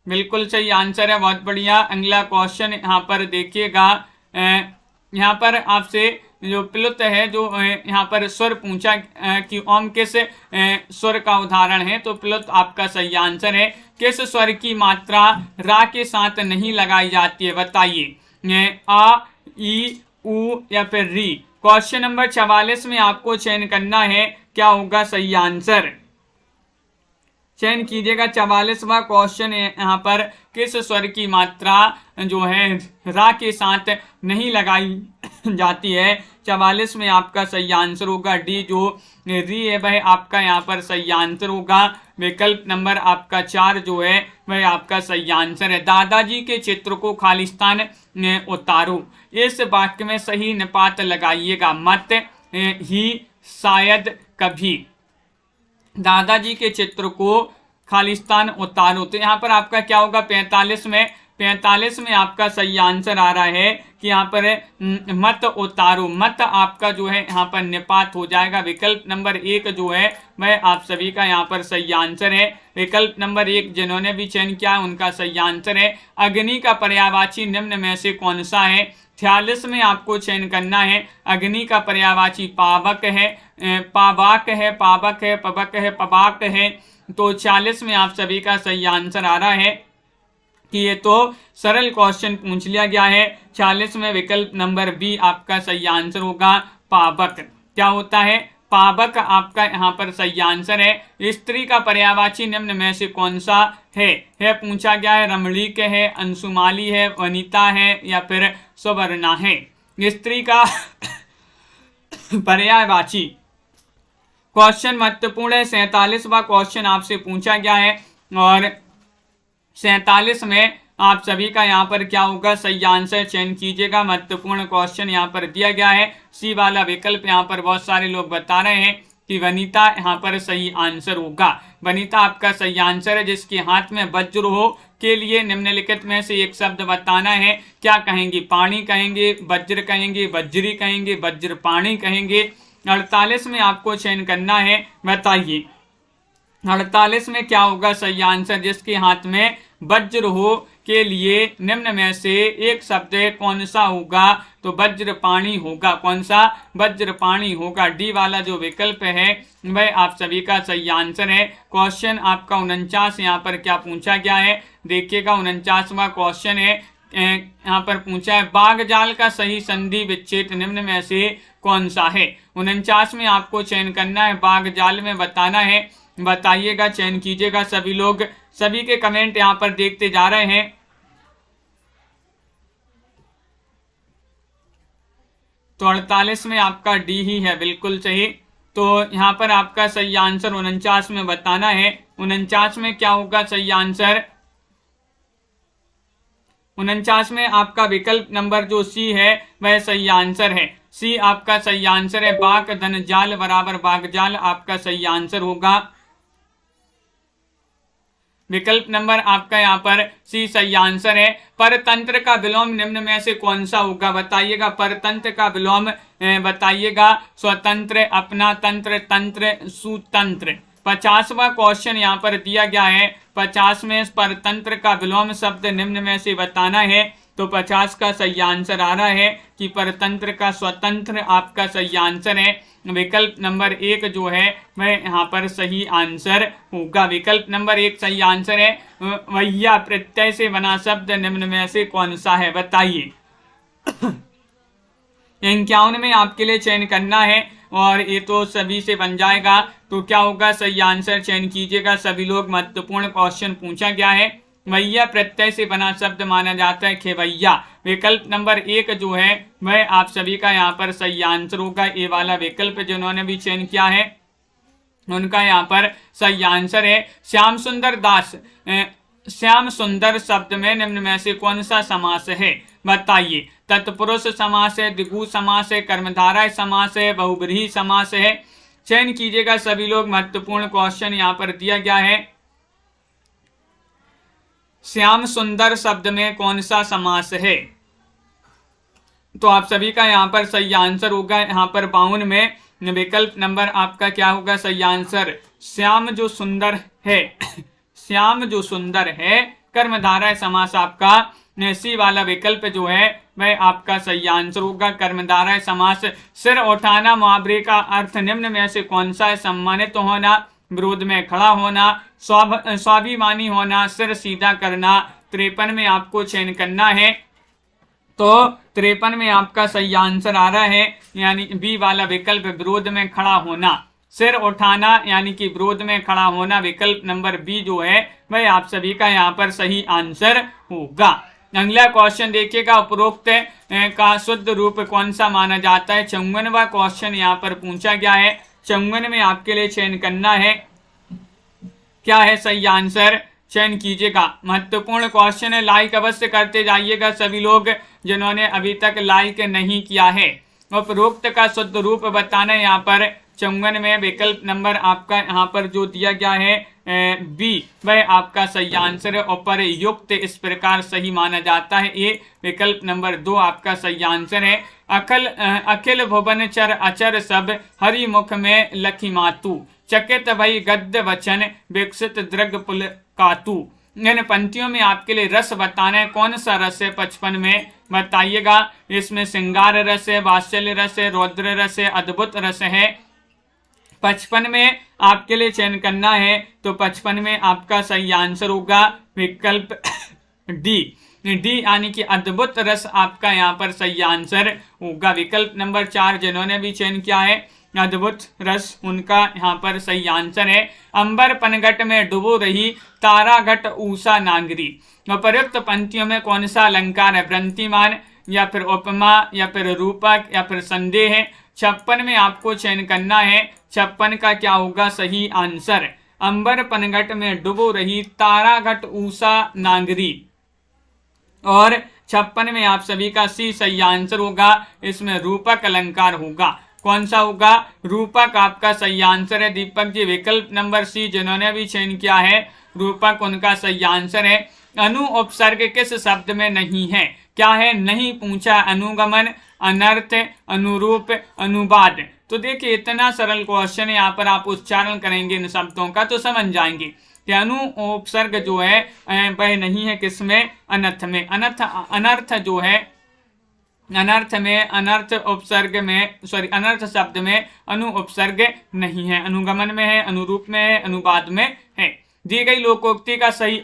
बिल्कुल सही आंसर है, बहुत बढ़िया। अगला क्वेश्चन यहाँ पर देखिएगा, यहाँ पर आपसे जो प्लुत है, जो यहाँ पर स्वर पूछा कि ओम किस स्वर का उदाहरण है, तो प्लुत आपका सही आंसर है। किस स्वर की मात्रा रा के साथ नहीं लगाई जाती है? बताइए। आ, ई, उ या फिर री। क्वेश्चन नंबर 44 में आपको चयन करना है, क्या होगा सही आंसर? चयन कीजिएगा। 44वां क्वेश्चन यहाँ पर किस स्वर की मात्रा जो है रा के साथ नहीं लगाई जाती है? 44 में आपका सही आंसर होगा डी, जो री है वह आपका यहाँ पर सही आंसर होगा। विकल्प नंबर आपका 4 जो है वह आपका सही आंसर है। दादाजी के चित्र को खालिस्तान में उतारो, इस वाक्य में सही निपात लगाइएगा। मत, ही, शायद, कभी। दादाजी के चित्र को खालिस्तान उतारो, तो यहाँ पर आपका क्या होगा? 45 में। 45 में आपका सही आंसर आ रहा है कि यहाँ पर मत उतारो, मत आपका जो है यहाँ पर निपात हो जाएगा। विकल्प नंबर 1 जो है वह आप सभी का यहाँ पर सही आंसर है। विकल्प नंबर 1 जिन्होंने भी चयन किया उनका सही आंसर है। अग्नि का पर्यायवाची निम्न में से कौन सा है? 46 में आपको चयन करना है। अग्नि का पर्यायवाची पावक है, पावाक है, पावक है, पवक है, पवाक है। तो 46 में आप सभी का सही आंसर आ रहा है कि ये तो सरल क्वेश्चन पूछ लिया गया है। 46 में विकल्प नंबर बी आपका सही आंसर होगा, पावक। क्या होता है? पावक आपका यहाँ पर सही आंसर है। स्त्री का पर्यायवाची निम्न में से कौन सा है पूछा गया है। रमणीक है, अंशुमाली है, वनिता है या फिर सुवर्णा है। स्त्री का पर्यायवाची क्वेश्चन महत्वपूर्ण है। 47वां क्वेश्चन आपसे पूछा गया है और 47 में आप सभी का यहाँ पर क्या होगा सही आंसर? चयन कीजिएगा। महत्वपूर्ण क्वेश्चन यहाँ पर दिया गया है। सी वाला विकल्प यहाँ पर बहुत सारे लोग बता रहे हैं कि वनिता यहाँ पर सही आंसर होगा। वनिता आपका सही आंसर है। जिसके हाथ में वज्र हो के लिए निम्नलिखित में से एक शब्द बताना है। क्या कहेंगे? पानी कहेंगे, वज्र कहेंगे, वज्री कहेंगे, वज्र पानी कहेंगे। 48 में आपको चयन करना है, बताइए 48 में क्या होगा सही आंसर? जिसके हाथ में वज्र हो के लिए निम्न में से एक शब्द कौन सा होगा? तो वज्र पाणी होगा। कौन सा? वज्र पाणी होगा। डी वाला जो विकल्प है वह आप सभी का सही आंसर है। क्वेश्चन आपका 49 यहाँ पर क्या पूछा गया है, देखिएगा 49वां क्वेश्चन है। यहाँ पर पूछा है बाघ जाल का सही संधि विच्छेद निम्न में से कौन सा है? 49 में आपको चयन करना है, बाघ जाल में बताना है। बताइएगा, चयन कीजिएगा सभी लोग। सभी के कमेंट यहाँ पर देखते जा रहे हैं। तो 48 में आपका डी ही है, बिल्कुल सही। तो यहाँ पर आपका सही आंसर 49 में बताना है। 49 में क्या होगा सही आंसर? 49 में आपका विकल्प नंबर जो सी है वह सही आंसर है। सी आपका सही आंसर है। बाघ धन जाल बराबर बाघ जाल आपका सही आंसर होगा। विकल्प नंबर आपका यहाँ पर सी सही आंसर है। परतंत्र का विलोम निम्न में से कौन सा होगा? बताइएगा। परतंत्र का विलोम बताइएगा। स्वतंत्र, अपना तंत्र, तंत्र, सुतंत्र। 50वां क्वेश्चन यहाँ पर दिया गया है। 50 में परतंत्र का विलोम शब्द निम्न में से बताना है। तो 50 का सही आंसर आ रहा है कि परतंत्र का स्वतंत्र आपका सही आंसर है। विकल्प नंबर 1 जो है वह यहाँ पर सही आंसर होगा। विकल्प नंबर 1 सही आंसर है। वैया प्रत्यय से बना शब्द निम्न में से कौन सा है? बताइए। 51 में आपके लिए चयन करना है और ये तो सभी से बन जाएगा। तो क्या होगा सही आंसर? चयन कीजिएगा सभी लोग। महत्वपूर्ण क्वेश्चन पूछा गया है। वैया प्रत्यय से बना शब्द माना जाता है खेवैया। विकल्प नंबर 1 जो है वह आप सभी का यहाँ पर सही आंसर होगा। ये वाला विकल्प जिन्होंने भी चयन किया है उनका यहाँ पर सही आंसर है। श्याम सुंदर दास, श्याम सुंदर शब्द में निम्न में से कौन सा समास है? बताइए। तत्पुरुष समास है, द्विगु समास है, कर्मधारय समास है, बहुब्रीहि समास है। चयन कीजिएगा सभी लोग। महत्वपूर्ण क्वेश्चन यहाँ पर दिया गया है। श्याम सुंदर शब्द में कौन सा समास है? तो आप सभी का यहाँ पर सही आंसर होगा। यहाँ पर 52 में विकल्प नंबर आपका क्या होगा सही आंसर? श्याम जो सुंदर है, श्याम जो सुंदर है, कर्मधारय समास आपका सी वाला विकल्प जो है वह आपका सही आंसर होगा। कर्मधारय समास। सिर उठाना मुहावरे का अर्थ निम्न में से कौन सा है? सम्मानित होना, विरोध में खड़ा होना, स्वाभिमानी होना, सिर सीधा करना। 53 में आपको चयन करना है। तो 53 में आपका सही आंसर आ रहा है यानी बी वाला विकल्प, विरोध में खड़ा होना। सिर उठाना यानी कि विरोध में खड़ा होना। विकल्प नंबर बी जो है वह आप सभी का यहाँ पर सही आंसर होगा। अगला क्वेश्चन देखिएगा। उपरोक्त का शुद्ध रूप कौन सा माना जाता है? 54वां क्वेश्चन यहाँ पर पूछा गया है। 54 में आपके लिए चयन करना है। क्या है सही आंसर? चयन कीजिएगा। महत्वपूर्ण क्वेश्चन है। लाइक अवश्य करते जाइएगा सभी लोग जिन्होंने अभी तक लाइक नहीं किया है। उपरोक्त का शुद्ध रूप बताना है यहाँ पर 54 में। विकल्प नंबर आपका यहाँ पर जो दिया गया है बी वह आपका सही आंसर है। उपरयुक्त इस प्रकार सही माना जाता है। ये विकल्प नंबर 2 आपका सही आंसर है। अखिल भुवन चर अचर सब हरि मुख में लखी मातु, चकित भई गद्य वचन विकसित दृग पुल कातु। इन पंक्तियों में आपके लिए रस बताना है। कौन सा रस है 55 में? बताइएगा। इसमें श्रृंगार रस है, वात्सल्य रस है, रौद्र रस है, अद्भुत रस है। 55 में आपके लिए चयन करना है। तो 55 में आपका सही आंसर होगा विकल्प डी। डी यानी कि अद्भुत रस आपका यहाँ पर सही आंसर होगा। विकल्प नंबर 4 जिन्होंने भी चयन किया है अद्भुत रस, उनका यहाँ पर सही आंसर है। अंबर पनघट में डुबो रही ताराघट ऊषा नागरी। उपयुक्त पंक्तियों में कौन सा अलंकार है? वृंतिमान या फिर उपमा या फिर रूपक या फिर संदेह है। 56 में आपको चयन करना है। 56 का क्या होगा सही आंसर? अंबर पनघट में डुबो रही ताराघट ऊषा नागरी। और 56 में आप सभी का सी सही आंसर होगा। इसमें रूपक अलंकार होगा। कौन सा होगा? रूपक आपका सही आंसर है दीपक जी। विकल्प नंबर सी जिन्होंने भी चयन किया है रूपक उनका सही आंसर है। अनु उपसर्ग किस शब्द में नहीं है? क्या है? नहीं पूछा। अनुगमन, अनर्थ, अनुरूप, अनुवाद। तो देखिए इतना सरल क्वेश्चन है, यहाँ पर आप उच्चारण करेंगे इन शब्दों का तो समझ जाएंगे कि अनु उपसर्ग जो है वह नहीं है किसमें? अनर्थ में। अनर्थ जो है अनर्थ उपसर्ग में अनर्थ शब्द में अनु उपसर्ग नहीं है। अनुगमन में है, अनुरूप में है, अनुवाद में है। दी गई लोकोक्ति का सही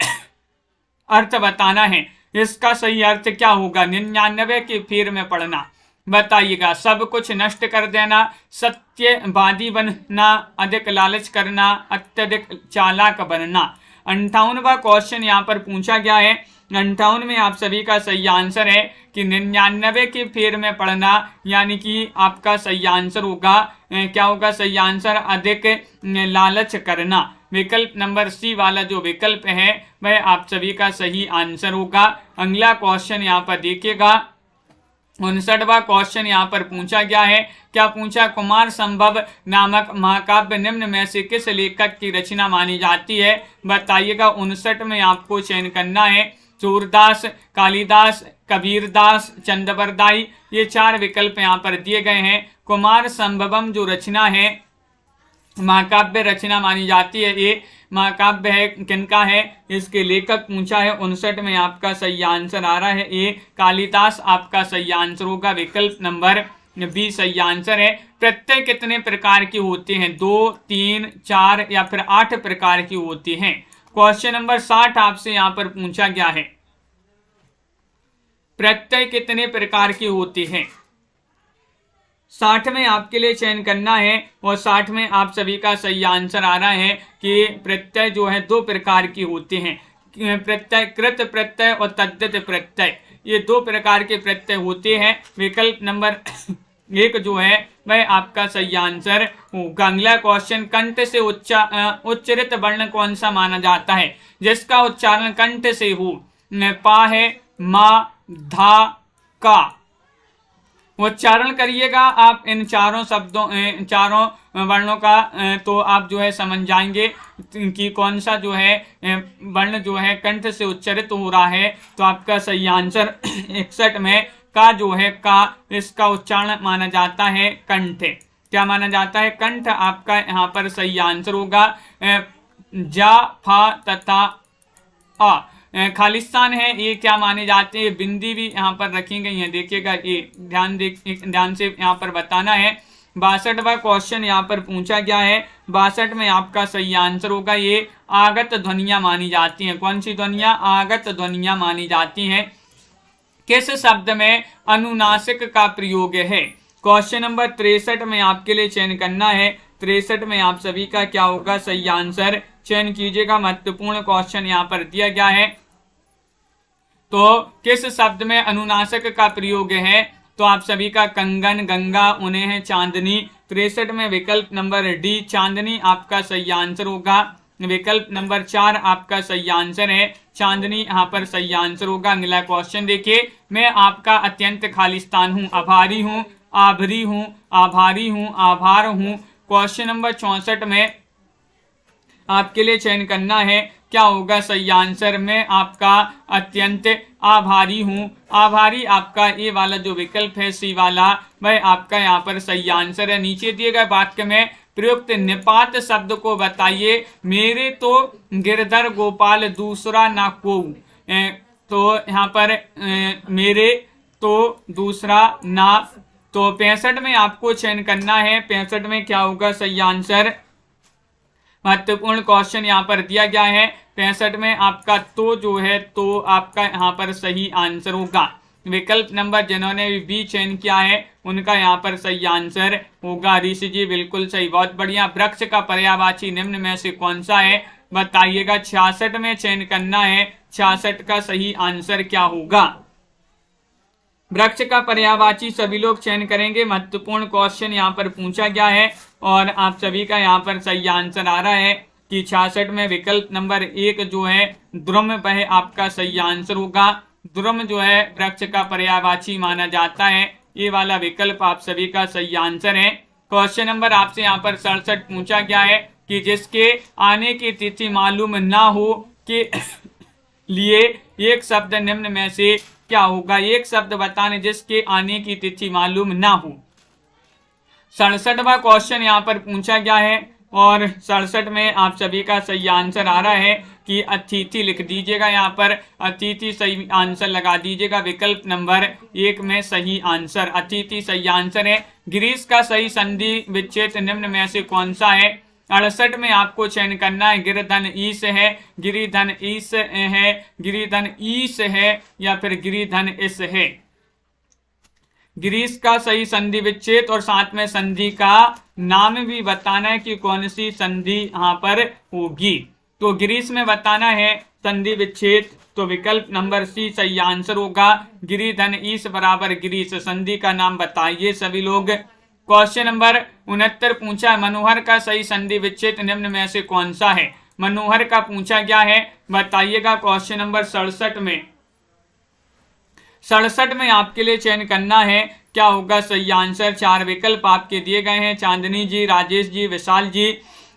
अर्थ बताना है। इसका सही अर्थ क्या होगा? 99 की फेर में पढ़ना। बताइएगा। सब कुछ नष्ट कर देना, सत्यवादी बनना, अधिक लालच करना, अत्यधिक चालाक बनना। 58वां क्वेश्चन यहाँ पर पूछा गया है। 58 में आप सभी का सही आंसर है कि 99 की फेर में पढ़ना, यानी कि आपका सही आंसर होगा क्या होगा? सही आंसर अधिक लालच करना। विकल्प नंबर सी वाला जो विकल्प है वह आप सभी का सही आंसर होगा। अगला क्वेश्चन यहाँ पर देखिएगा। 59वां क्वेश्चन यहाँ पर पूछा गया है। क्या पूछा? कुमार संभव नामक महाकाव्य निम्न में से किस लेखक की रचना मानी जाती है? बताइएगा। 59 में आपको चयन करना है। सूरदास, कालिदास, कबीरदास, चंद्रबरदाई। ये 4 विकल्प यहाँ पर दिए गए हैं। कुमार संभवम जो रचना है महाकाव्य रचना मानी जाती है, ये महाकाव्य है किनका है? इसके लेखक पूछा है। 59 में आपका सही आंसर आ रहा है ये कालिदास आपका सही आंसर होगा। विकल्प नंबर बी सही आंसर है। प्रत्यय कितने प्रकार की होती हैं? 2, 3, 4 या फिर 8 प्रकार की होती हैं। क्वेश्चन नंबर 60 आपसे यहाँ पर पूछा गया है। प्रत्यय कितने प्रकार की होती है? 60 में आपके लिए चयन करना है और 60 में आप सभी का सही आंसर आ रहा है कि प्रत्यय जो है 2 प्रकार की होते हैं। प्रत्यय, कृत प्रत्यय और तद्धित प्रत्यय, ये 2 प्रकार के प्रत्यय होते हैं। विकल्प नंबर 1 जो है वह आपका सही आंसर होगा। अगला क्वेश्चन, कंठ से उच्चारित वर्ण कौन सा माना जाता है जिसका उच्चारण कंठ से हो? पा है, मा, धा, का। उच्चारण करिएगा आप इन चारों वर्णों का तो आप जो है समझ जाएंगे कि कौन सा जो है वर्ण जो है कंठ से उच्चारित हो रहा है। तो आपका सही आंसर 61 में का जो है का, इसका उच्चारण माना जाता है कंठ। क्या माना जाता है? कंठ आपका यहाँ पर सही आंसर होगा। जा, फा तथा आ। खालिस्तान है ये क्या माने जाते हैं? बिंदी भी यहाँ पर रखी गई है, देखिएगा ये ध्यान से यहाँ पर बताना है। 62वां क्वेश्चन यहाँ पर पूछा गया है। 62 में आपका सही आंसर होगा ये आगत ध्वनियां मानी जाती हैं। कौन सी ध्वनियां? आगत ध्वनियां मानी जाती हैं। किस शब्द में अनुनासिक का प्रयोग है? क्वेश्चन नंबर 63 में आपके लिए चयन करना है। 63 में आप सभी का क्या होगा? सही आंसर चयन कीजिएगा। महत्वपूर्ण क्वेश्चन यहाँ पर दिया गया है। तो किस शब्द में अनुनासिक का प्रयोग है? तो आप सभी का कंगन, गंगा, उन्हें, चांदनी। 63 में विकल्प नंबर डी चांदनी आपका सही आंसर होगा। विकल्प नंबर 4 आपका सही आंसर है, चांदनी यहाँ पर सही आंसर होगा। अगला क्वेश्चन देखिए, मैं आपका अत्यंत खालिस्तान हूँ, आभारी हूँ, आभरी हूँ, आभारी हूँ, आभार हूँ। क्वेश्चन नंबर 64 में आपके लिए चयन करना है, क्या होगा सही आंसर? मैं आपका अत्यंत आभारी हूँ। आभारी आपका ये वाला जो विकल्प है सी वाला, वह आपका यहाँ पर सही आंसर है। नीचे दिए गए वाक्य में प्रयुक्त निपात शब्द को बताइए। मेरे तो गिरधर गोपाल दूसरा ना को। तो यहाँ पर मेरे तो दूसरा ना। तो 65 में आपको चयन करना है। 65 में क्या होगा सही आंसर? महत्वपूर्ण क्वेश्चन यहाँ पर दिया गया है। 65 में आपका तो जो है तो आपका यहाँ पर सही आंसर होगा। विकल्प नंबर जिन्होंने भी चयन किया है उनका यहाँ पर सही आंसर होगा। ऋषि जी बिल्कुल सही, बहुत बढ़िया। वृक्ष का पर्यायवाची निम्न में से कौन सा है? बताइएगा। 66 में चयन करना है। 66 का सही आंसर क्या होगा? वृक्ष का पर्यायवाची सभी लोग चयन करेंगे। महत्वपूर्ण क्वेश्चन यहाँ पर पूछा गया है और आप सभी का यहाँ पर सही आंसर आ रहा है कि 66 में विकल्प नंबर 1 जो है द्रुम, वह आपका सही आंसर होगा। द्रुम जो है वृक्ष का पर्यायवाची माना जाता है। ये वाला विकल्प आप सभी का सही आंसर है। क्वेश्चन नंबर आपसे यहाँ पर 67 पूछा गया है कि जिसके आने की तिथि मालूम ना हो के लिए एक शब्द निम्न में से क्या होगा। एक शब्द बताने जिसके आने की तिथि मालूम ना हो। 67वां क्वेश्चन यहाँ पर पूछा गया है और 67 में आप सभी का सही आंसर आ रहा है कि अतिथि लिख दीजिएगा। यहाँ पर अतिथि सही आंसर लगा दीजिएगा। विकल्प नंबर 1 में सही आंसर अतिथि सही आंसर है। ग्रीस का सही संधि विच्छेद निम्न में से कौन सा है। 68 में आपको चयन करना है। गिरधन ईस है, गिरिधन ईस है, गिरिधन ईस है या फिर गिरिधन इस है। ग्रीस का सही संधि विच्छेद और साथ में संधि का नाम भी बताना है कि कौन सी संधि यहाँ पर होगी। तो ग्रीस में बताना है संधि विच्छेद, तो विकल्प नंबर सी सही आंसर होगा। गिरिधन ईस बराबर ग्रीस। संधि का नाम बताइए सभी लोग। क्वेश्चन नंबर 69 पूछा है मनोहर का सही संधि विच्छेद निम्न में से कौन सा है। मनोहर का पूछा गया है, बताइएगा। क्वेश्चन नंबर 67 में आपके लिए चयन करना है क्या होगा सही आंसर। 4 विकल्प आपके दिए गए हैं। चांदनी जी, राजेश जी, विशाल जी।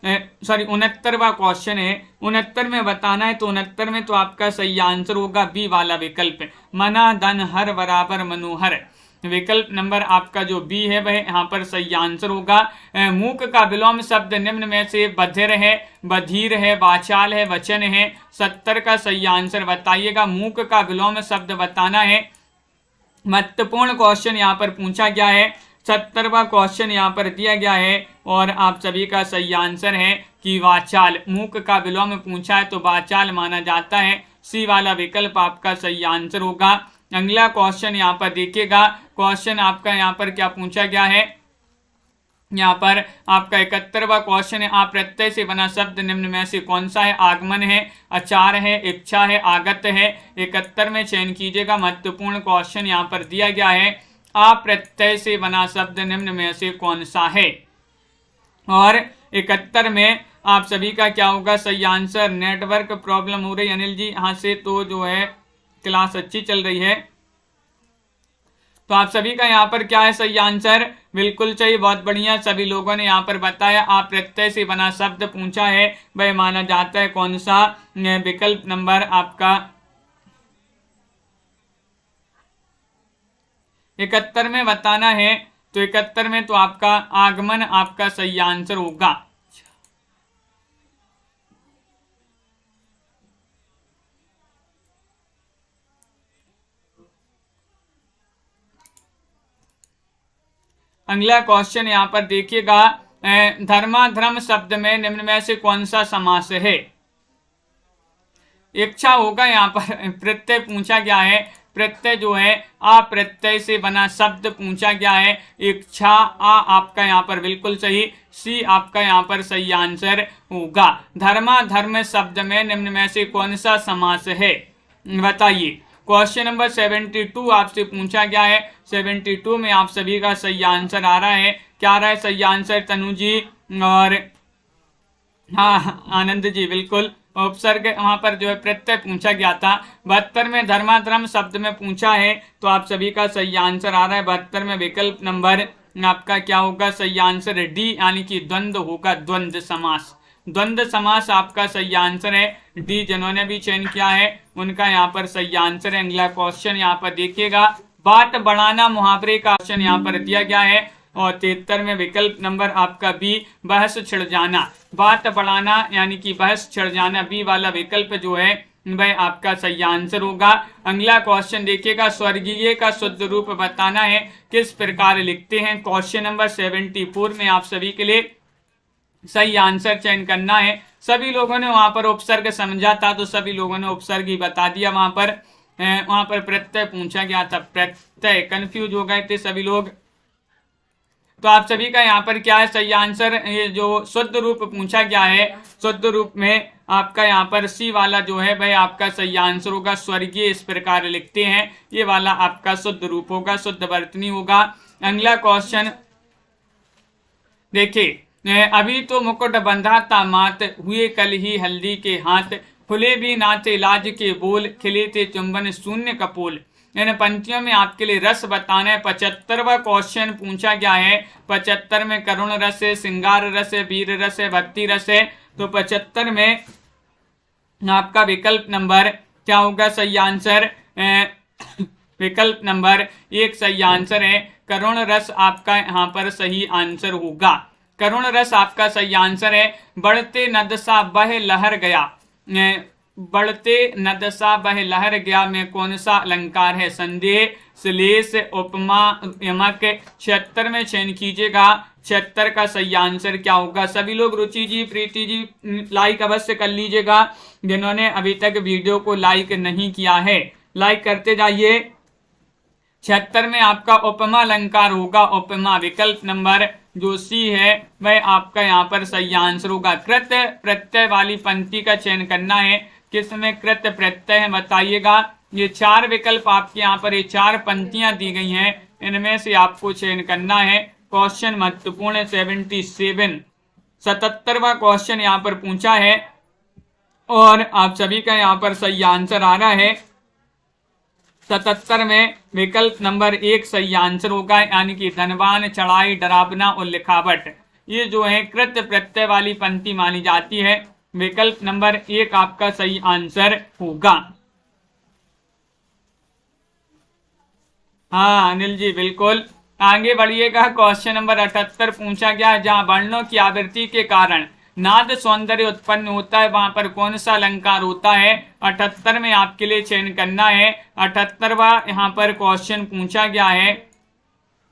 69वां क्वेश्चन है। 69 में बताना है, तो 69 में तो आपका सही आंसर होगा बी वाला विकल्प, मना धन हर बराबर मनोहर। विकल्प नंबर आपका जो बी है वह यहाँ पर सही आंसर होगा। मूक का विलोम शब्द निम्न में से बधिर है, बधिर है, वाचाल है, वचन है। 70 का सही आंसर बताइएगा। मूक का विलोम शब्द बताना है। महत्वपूर्ण क्वेश्चन यहाँ पर पूछा गया है। 70वां क्वेश्चन यहाँ पर दिया गया है और आप सभी का सही आंसर है कि वाचाल। मूक का विलोम पूछा है तो वाचाल माना जाता है। सी वाला विकल्प आपका सही आंसर होगा। अगला क्वेश्चन यहाँ पर देखिएगा। क्वेश्चन आपका यहाँ पर क्या पूछा गया है। यहाँ पर आपका 71वां क्वेश्चन है। आप प्रत्यय से बना शब्द निम्न में से कौन सा है। आगमन है, अचार है, इच्छा है, आगत है। 71 में चयन कीजिएगा। महत्वपूर्ण क्वेश्चन यहाँ पर दिया गया है। आप प्रत्यय से बना शब्द निम्न में से कौन सा है। और 71 में आप सभी का क्या होगा सही आंसर। नेटवर्क प्रॉब्लम हो रही है अनिल जी यहाँ से, तो जो है क्लास अच्छी चल रही है। तो आप सभी का यहाँ पर क्या है सही आंसर। बिल्कुल सही, बहुत बढ़िया। सभी लोगों ने यहाँ पर बताया। आप प्रत्यय से बना शब्द पूछा है, वह माना जाता है कौन सा। विकल्प नंबर आपका 71 में बताना है, तो 71 में तो आपका आगमन आपका सही आंसर होगा। अगला क्वेश्चन यहाँ पर देखिएगा। धर्माधर्म शब्द में निम्न में से कौन सा समास है। इच्छा होगा यहाँ पर। प्रत्यय पूछा गया है। प्रत्यय जो है अप्रत्यय से बना शब्द पूछा गया है। इच्छा आ आपका यहाँ पर बिल्कुल सही। सी आपका यहाँ पर सही आंसर होगा। धर्माधर्म शब्द में निम्न में से कौन सा समास है बताइए। क्वेश्चन नंबर 72 आपसे पूछा गया है। 72 में आप सभी का सही आंसर आ रहा है। क्या आ रहा है सही आंसर तनु जी और हाँ आनंद जी, बिल्कुल। उपसर्ग वहां पर जो है प्रत्यय पूछा गया था। 72 में धर्माधर्म शब्द में पूछा है, तो आप सभी का सही आंसर आ रहा है। 72 में विकल्प नंबर आपका क्या होगा सही आंसर डी, यानी कि द्वंद्व होगा। द्वंद्व समास, द्वंद्व समास आपका सही आंसर है। डी जिन्होंने भी चयन किया है उनका यहाँ पर सही आंसर है। अगला क्वेश्चन यहाँ पर देखिएगा। बाट बढ़ाना मुहावरे का क्वेश्चन यहाँ पर दिया गया है और 73 में विकल्प नंबर आपका बी, बहस छिड़ जाना। बाट बढ़ाना यानी कि बहस छिड़ जाना, बी वाला विकल्प जो है वह आपका सही आंसर होगा। अगला क्वेश्चन देखिएगा। स्वर्गीय का शुद्ध रूप बताना है, किस प्रकार लिखते हैं। क्वेश्चन नंबर 74 में आप सभी के लिए सही आंसर चयन करना है। सभी लोगों ने वहां पर उपसर्ग समझा था, तो सभी लोगों ने उपसर्ग ही बता दिया। वहां पर प्रत्यय पूछा गया था, प्रत्यय कंफ्यूज हो गए थे सभी लोग। तो आप सभी का यहाँ पर क्या है सही आंसर। ये जो शुद्ध रूप पूछा गया है, शुद्ध रूप में आपका यहाँ पर सी वाला जो है वह आपका सही आंसर होगा। स्वर्गीय इस प्रकार लिखते हैं, ये वाला आपका शुद्ध रूप होगा, शुद्ध वर्तनी होगा। अगला क्वेश्चन देखिए। अभी तो मुकुट बंधा था मात, हुए कल ही हल्दी के हाथ, खुले भी नाचे लाज के बोल, खिले थे चुंबन शून्य कपोल। इन पंक्तियों में आपके लिए रस बताना है। 75वां क्वेश्चन पूछा गया है। 75 में करुण रस है, श्रृंगार रस है, वीर रस है, भक्ति रस है। तो 75 में आपका विकल्प नंबर क्या होगा सही आंसर? विकल्प नंबर 1 सही आंसर है। करुण रस आपका यहाँ पर सही आंसर होगा। करुण रस आपका सही आंसर है। बढ़ते नद सा बह लहर गया, बढ़ते नद सा बह लहर गया में कौन सा अलंकार है? संदेह, श्लेष, उपमा, यमक। 76 में चयन कीजिएगा। 76 का सही आंसर क्या होगा? सभी लोग रुचि जी, प्रीति जी लाइक अवश्य कर लीजिएगा। जिन्होंने अभी तक वीडियो को लाइक नहीं किया है लाइक करते जाइए। 76 में आपका उपमा अलंकार होगा। उपमा विकल्प नंबर जो सी है वह आपका यहाँ पर सही आंसर होगा। कृत प्रत्यय वाली पंक्ति का चयन करना है। किसमें कृत प्रत्यय है बताइएगा। ये 4 विकल्प आपके यहाँ पर ये 4 पंक्तियां दी गई हैं, इनमें से आपको चयन करना है। क्वेश्चन महत्वपूर्ण 77वां क्वेश्चन यहाँ पर पूछा है और आप सभी का यहाँ पर सही आंसर आ रहा है। 77 में विकल्प नंबर 1 सही आंसर होगा, यानी कि धनवान, चढ़ाई, डरावना और लिखावट, ये जो है कृत प्रत्यय वाली पंक्ति मानी जाती है। विकल्प नंबर 1 आपका सही आंसर होगा। हाँ अनिल जी बिल्कुल, आगे बढ़िएगा। क्वेश्चन नंबर 78 पूछा गया है, जहां वर्णों की आवृत्ति के कारण नाद सौंदर्य उत्पन्न होता है वहां पर कौन सा अलंकार होता है? 78 में आपके लिए चयन करना है। 78वां यहाँ पर क्वेश्चन पूछा गया है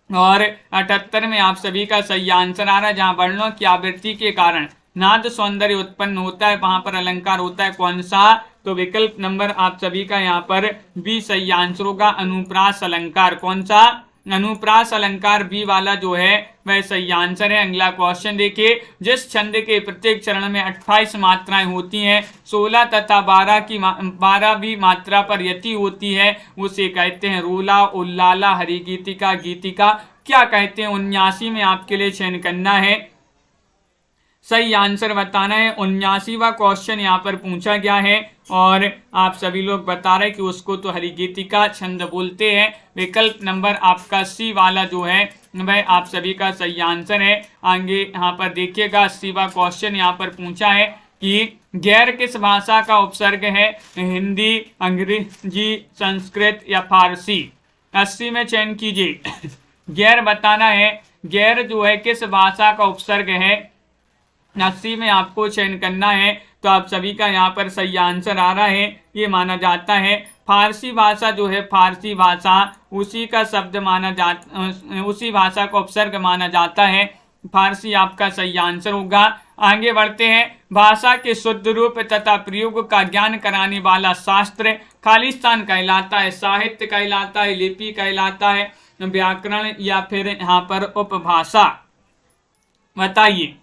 और 78 में आप सभी का सही आंसर आ रहा है। जहां वर्णों की आवृत्ति के कारण नाद सौंदर्य उत्पन्न होता है वहां पर अलंकार होता है कौन सा? तो विकल्प नंबर आप सभी का यहाँ पर बी सही आंसर होगा, अनुप्रास अलंकार। कौन सा? अनुप्रास अलंकार बी वाला जो है वह सही आंसर है। अगला क्वेश्चन देखिए, जिस छंद के प्रत्येक चरण में 28 मात्राएं होती हैं, 16 तथा 12वीं मात्रा पर यति होती है, उसे कहते हैं रोला, उल्लाला, हरिगीतिका, गीतिका। क्या कहते हैं? 79 में आपके लिए चयन करना है, सही आंसर बताना है। 79वां क्वेश्चन यहाँ पर पूछा गया है और आप सभी लोग बता रहे हैं कि उसको तो हरिगीतिका छंद बोलते हैं। विकल्प नंबर आपका सी वाला जो है वह आप सभी का सही आंसर है। आगे यहाँ पर देखिएगा, 80वां क्वेश्चन यहाँ पर पूछा है कि गैर किस भाषा का उपसर्ग है? हिंदी, अंग्रेजी, संस्कृत या फारसी? 80 में चयन कीजिए। गैर बताना है, गैर जो है किस भाषा का उपसर्ग है? 80 में आपको चयन करना है। तो आप सभी का यहाँ पर सही आंसर आ रहा है, ये माना जाता है फारसी भाषा जो है, फारसी भाषा उसी का शब्द माना जाता, उसी भाषा का उपसर्ग माना जाता है। फारसी आपका सही आंसर होगा। आगे बढ़ते हैं। भाषा के शुद्ध रूप तथा प्रयोग का ज्ञान कराने वाला शास्त्र खालिस्तान कहलाता है, साहित्य कहलाता है, लिपि कहलाता है, व्याकरण या फिर यहाँ पर उपभाषा? बताइए,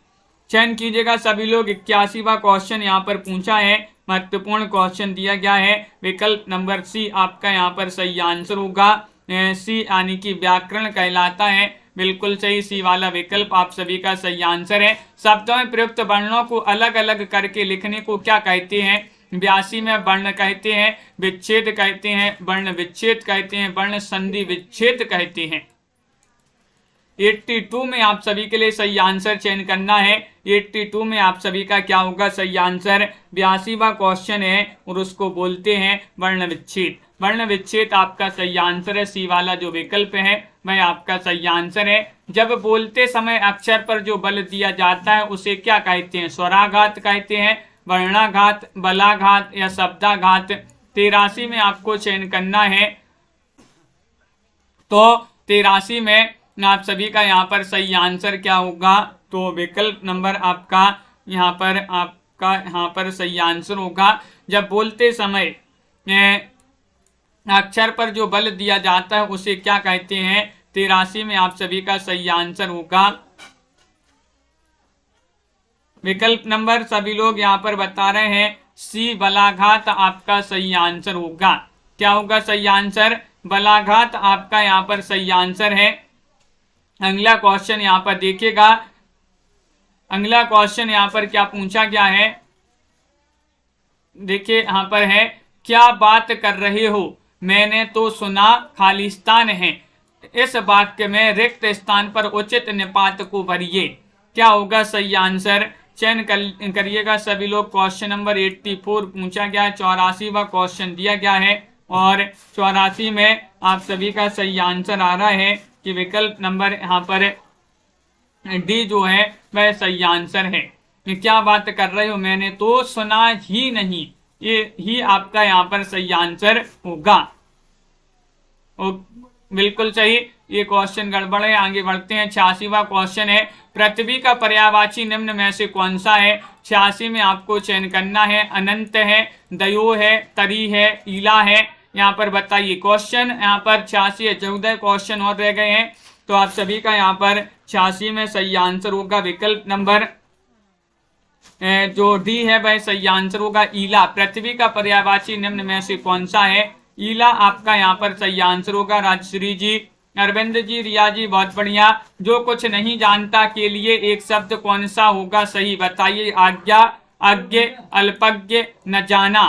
चयन कीजिएगा सभी लोग। 81वां क्वेश्चन यहाँ पर पूछा है, महत्वपूर्ण क्वेश्चन दिया गया है। विकल्प नंबर सी आपका यहाँ पर सही आंसर होगा। सी यानी कि व्याकरण कहलाता है, बिल्कुल सही, सी वाला विकल्प आप सभी का सही आंसर है। शब्दों में प्रयुक्त वर्णों को अलग अलग करके लिखने को क्या कहते हैं? 82 में वर्ण कहते हैं, विच्छेद कहते हैं, वर्ण विच्छेद कहते हैं, वर्ण संधि विच्छेद कहते हैं। 82 में आप सभी के लिए सही आंसर चयन करना है। 82 में आप सभी का क्या होगा सही आंसर? 82वां क्वेश्चन है और उसको बोलते हैं वर्ण विच्छेद। वर्ण विच्छेद आपका सही आंसर है। सी वाला जो विकल्प है वह आपका सही आंसर है। जब बोलते समय अक्षर पर जो बल दिया जाता है उसे क्या कहते हैं? स्वराघात कहते हैं, वर्णाघात, बलाघात या शब्दाघात? 83 में आपको चयन करना है। तो 83 में आप सभी का यहाँ पर सही आंसर क्या होगा? तो विकल्प नंबर आपका यहाँ पर सही आंसर होगा। जब बोलते समय अक्षर पर जो बल दिया जाता है उसे क्या कहते हैं? 83 में आप सभी का सही आंसर होगा। विकल्प नंबर सभी लोग यहाँ पर बता रहे हैं, सी बलाघात आपका सही आंसर होगा। क्या होगा सही आंसर? बलाघात आपका यहाँ पर सही आंसर है। अगला क्वेश्चन यहाँ पर देखिएगा। अगला क्वेश्चन यहाँ पर क्या पूछा गया है? देखिए यहाँ पर है, क्या बात कर रहे हो? मैंने तो सुना खालिस्तान है। इस वाक्य में रिक्त स्थान पर उचित निपात को भरिए। क्या होगा सही आंसर? चयन करिएगा सभी लोग। क्वेश्चन नंबर 84 पूछा गया है, 84वां क्वेश्चन दिया गया है और 84 में आप सभी का सही आंसर आ रहा है कि विकल्प नंबर यहाँ पर डी जो है वह सही आंसर है। क्या बात कर रहे हो, मैंने तो सुना ही नहीं, ये ही आपका यहाँ पर सही आंसर होगा। बिल्कुल सही, ये क्वेश्चन गड़बड़ है। आगे बढ़ते हैं। 86वां क्वेश्चन है, पृथ्वी का पर्यायवाची निम्न में से कौन सा है? 86 में आपको चयन करना है। अनंत है, दयो है, तरी है, ईला है। यहाँ पर बताइए। क्वेश्चन यहाँ पर 86 है, 14 क्वेश्चन और रह गए हैं, तो आप सभी का यहाँ पर 86 में सही आंसर होगा विकल्प नंबर जो डी है वह सही आंसर होगा, ईला। पृथ्वी का पर्यायवाची निम्न में से कौन सा है? ईला आपका यहाँ पर सही आंसर होगा। राजश्री जी, अरविंद जी, रिया जी, बहुत बढ़िया। जो कुछ नहीं जानता के लिए एक शब्द कौन सा होगा सही, बताइए। आज्ञा, अज्ञ, अल्पज्ञ, न जाना।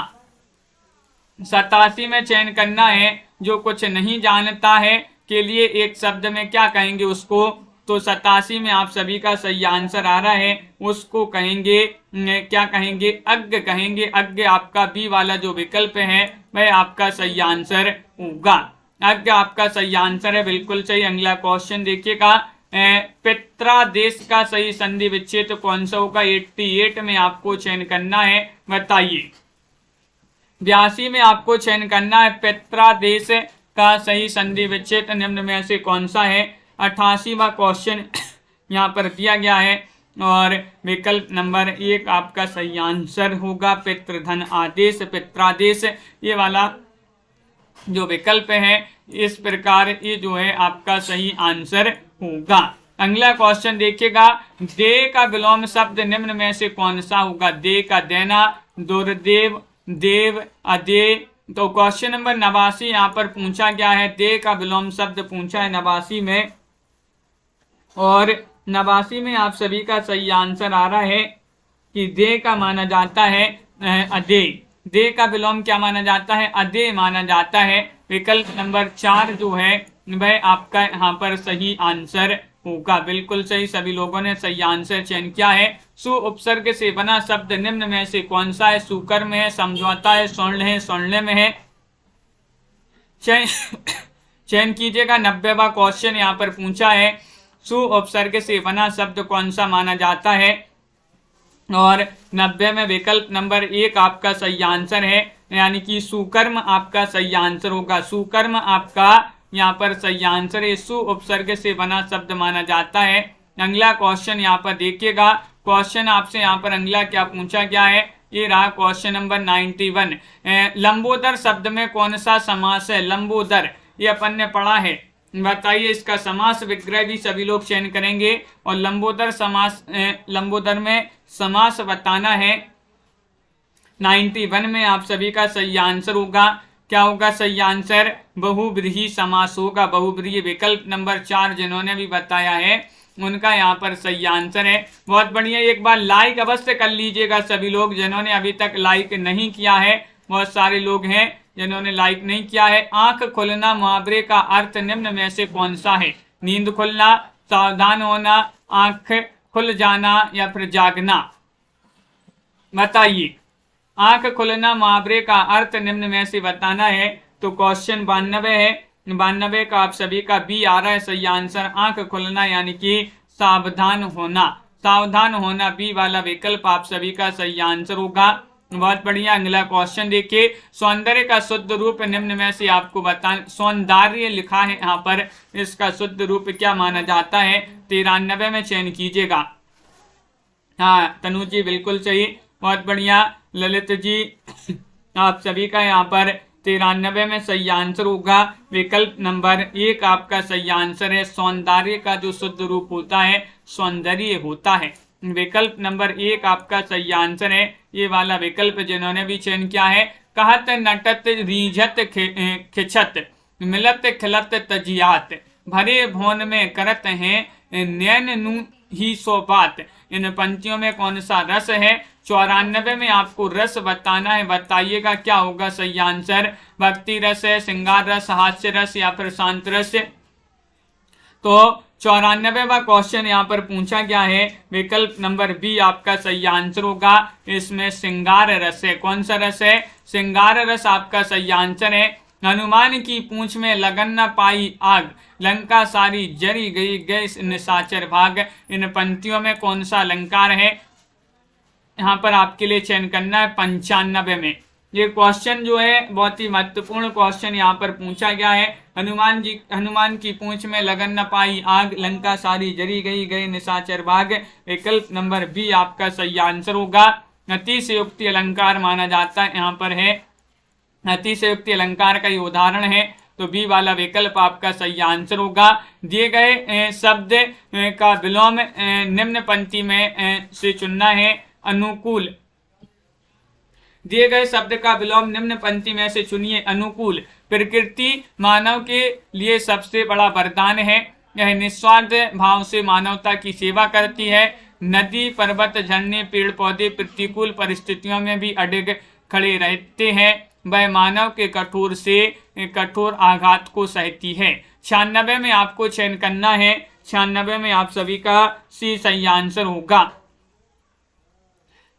87 में चयन करना है। जो कुछ नहीं जानता है के लिए एक शब्द में क्या कहेंगे उसको? तो 87 में आप सभी का सही आंसर आ रहा है, उसको कहेंगे, क्या कहेंगे? अज्ञ कहेंगे। अज्ञ आपका बी वाला जो विकल्प है वह आपका सही आंसर होगा। अज्ञ आपका सही आंसर है, बिल्कुल सही। अगला क्वेश्चन देखिएगा। पित्रादेश का सही संधि विच्छेद कौन सा होगा? 88 में आपको चयन करना है, बताइए। 82 में आपको चयन करना है। पित्रादेश का सही संधि विच्छेद निम्न में से कौन सा है? 88वां क्वेश्चन यहाँ पर दिया गया है और विकल्प नंबर 1 आपका सही आंसर होगा। पितृधन आदेश, पित्रादेश, ये वाला जो विकल्प है, इस प्रकार ये जो है आपका सही आंसर होगा। अगला क्वेश्चन देखिएगा। दे का विलोम शब्द निम्न में से कौन सा होगा? दे का देना, दुर्देव, देव, अदे। तो क्वेश्चन नंबर 89 यहाँ पर पूछा गया है। दे का विलोम शब्द पूछा है 89 में, और 89 में आप सभी का सही आंसर आ रहा है कि दे का माना जाता है अदे। दे का विलोम क्या माना जाता है? अदे माना जाता है। विकल्प नंबर 4 जो है वह आपका यहाँ पर सही आंसर होगा। बिल्कुल सही, सभी लोगों ने सही आंसर चयन किया है। सु उपसर्ग से बना शब्द निम्न में से कौन सा है? सुकर्म है, समझौता है, स्वर्ण है, स्वर्णिम है। चयन कीजिएगा। 90वां क्वेश्चन यहाँ पर पूछा है, सु उपसर्ग से बना शब्द कौन सा माना जाता है? और 90 में विकल्प नंबर 1 आपका सही आंसर है, यानी कि सुकर्म आपका सही आंसर होगा। सुकर्म आपका यहाँ पर सही आंसर है। सु उपसर्ग से बना शब्द माना जाता है। अगला क्वेश्चन यहाँ पर देखिएगा। क्वेश्चन आपसे यहाँ पर अगला क्या पूछा गया है? ये रहा क्वेश्चन नंबर 91। लंबोदर शब्द में कौन सा समास है? लंबोदर, ये अपन ने पढ़ा है, बताइए। इसका समास विग्रह भी सभी लोग चयन करेंगे और लंबोदर समास, लंबोदर में समास बताना है। 91 में आप सभी का सही आंसर होगा। क्या होगा सही आंसर? बहुव्रीहि समास होगा। बहुव्रीहि विकल्प नंबर 4 जिन्होंने भी बताया है उनका यहाँ पर सही आंसर है। बहुत बढ़िया। एक बार लाइक अवश्य कर लीजिएगा सभी लोग, जिन्होंने अभी तक लाइक नहीं किया है। बहुत सारे लोग हैं जिन्होंने लाइक नहीं किया है। आंख खुलना मुहावरे का अर्थ निम्न में से कौन सा है? नींद खुलना, सावधान होना, आंख खुल जाना या फिर जागना, बताइए। आंख खुलना मुहावरे का अर्थ निम्न में से बताना है। तो क्वेश्चन 92 है, 92 का आप सभी का बी आ रहा है सही आंसर। आंख खुलना यानी कि सावधान होना, सावधान होना, बी वाला विकल्प आप सभी का सही आंसर होगा। बहुत बढ़िया। अगला क्वेश्चन देखिए। सौंदर्य का शुद्ध रूप निम्न में से आपको बताएं। सौंदर्य लिखा है यहाँ पर, इसका शुद्ध रूप क्या माना जाता है? 93 में चयन कीजिएगा। हाँ तनु जी बिल्कुल सही, बहुत बढ़िया। ललित जी आप सभी का यहाँ पर 93 में सही आंसर होगा। विकल्प नंबर 1 आपका सही आंसर है। सौंदर्य का जो शुद्ध रूप होता है सौंदर्य होता है। विकल्प नंबर 1 आपका सही आंसर है। ये वाला विकल्प जिन्होंने भी चयन किया है। कहत नटत रीझत खिचत मिलत खिलत तजियात भरे भोन में करत हैं नैन नु ही सो बात। इन पंक्तियों में कौन सा रस है। 94 में आपको रस बताना है, बताइएगा क्या होगा सही आंसर। भक्ति रस है, श्रृंगार रस, हास्य रस या फिर शांत रस। तो 94वां क्वेश्चन यहाँ पर पूछा गया है, विकल्प नंबर बी आपका सही आंसर होगा। इसमें श्रृंगार रस है। कौन सा रस है? श्रृंगार रस आपका सही आंसर है। हनुमान की पूंछ में लगन न पाई आग, लंका सारी जरी गई, गए निशाचर भाग। इन पंक्तियों में कौन सा अलंकार है? यहाँ पर आपके लिए चयन करना है 95 में। ये क्वेश्चन जो है बहुत ही महत्वपूर्ण क्वेश्चन यहाँ पर पूछा गया है। हनुमान की पूंछ में लगन न पाई आग, लंका सारी जरी गई, गए निशाचर भाग। विकल्प नंबर बी आपका सही आंसर होगा। अतिशयोक्ति अलंकार माना जाता है, यहाँ पर है अतिशयोक्ति अलंकार का ये उदाहरण है। तो बी वाला विकल्प आपका सही आंसर होगा। दिए गए शब्द का विलोम निम्न पंक्ति में से चुनना है। अनुकूल, दिए गए शब्द का विलोम निम्न पंक्ति में से चुनिए। अनुकूल, प्रकृति मानव के लिए सबसे बड़ा वरदान है, यह निस्वार्थ भाव से मानवता की सेवा करती है। नदी, पर्वत, झरने, पेड़ पौधे प्रतिकूल परिस्थितियों में भी अडिग खड़े रहते हैं, वह मानव के कठोर आघात को सहती है। 96 में आपको चयन करना है। 96 में आप सभी का सी सही आंसर होगा,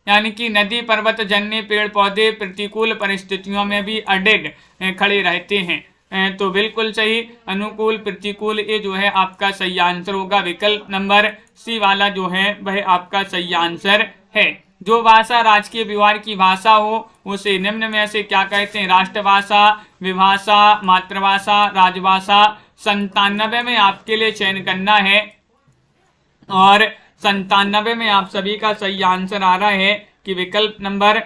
यानी कि नदी, पर्वत, झरने, पेड़ पौधे प्रतिकूल परिस्थितियों में भी अडिग खड़े रहते हैं। तो बिल्कुल सही, अनुकूल, प्रतिकूल, ये जो है आपका सही आंसर होगा। विकल्प नंबर सी वाला जो है वह आपका सही आंसर है। जो भाषा राजकीय व्यवहार की भाषा हो उसे निम्न में से क्या कहते हैं? राष्ट्रभाषा, विभाषा, मातृभाषा, राजभाषा। 97 में आपके लिए चयन करना है और 97 में आप सभी का सही आंसर आ रहा है कि विकल्प नंबर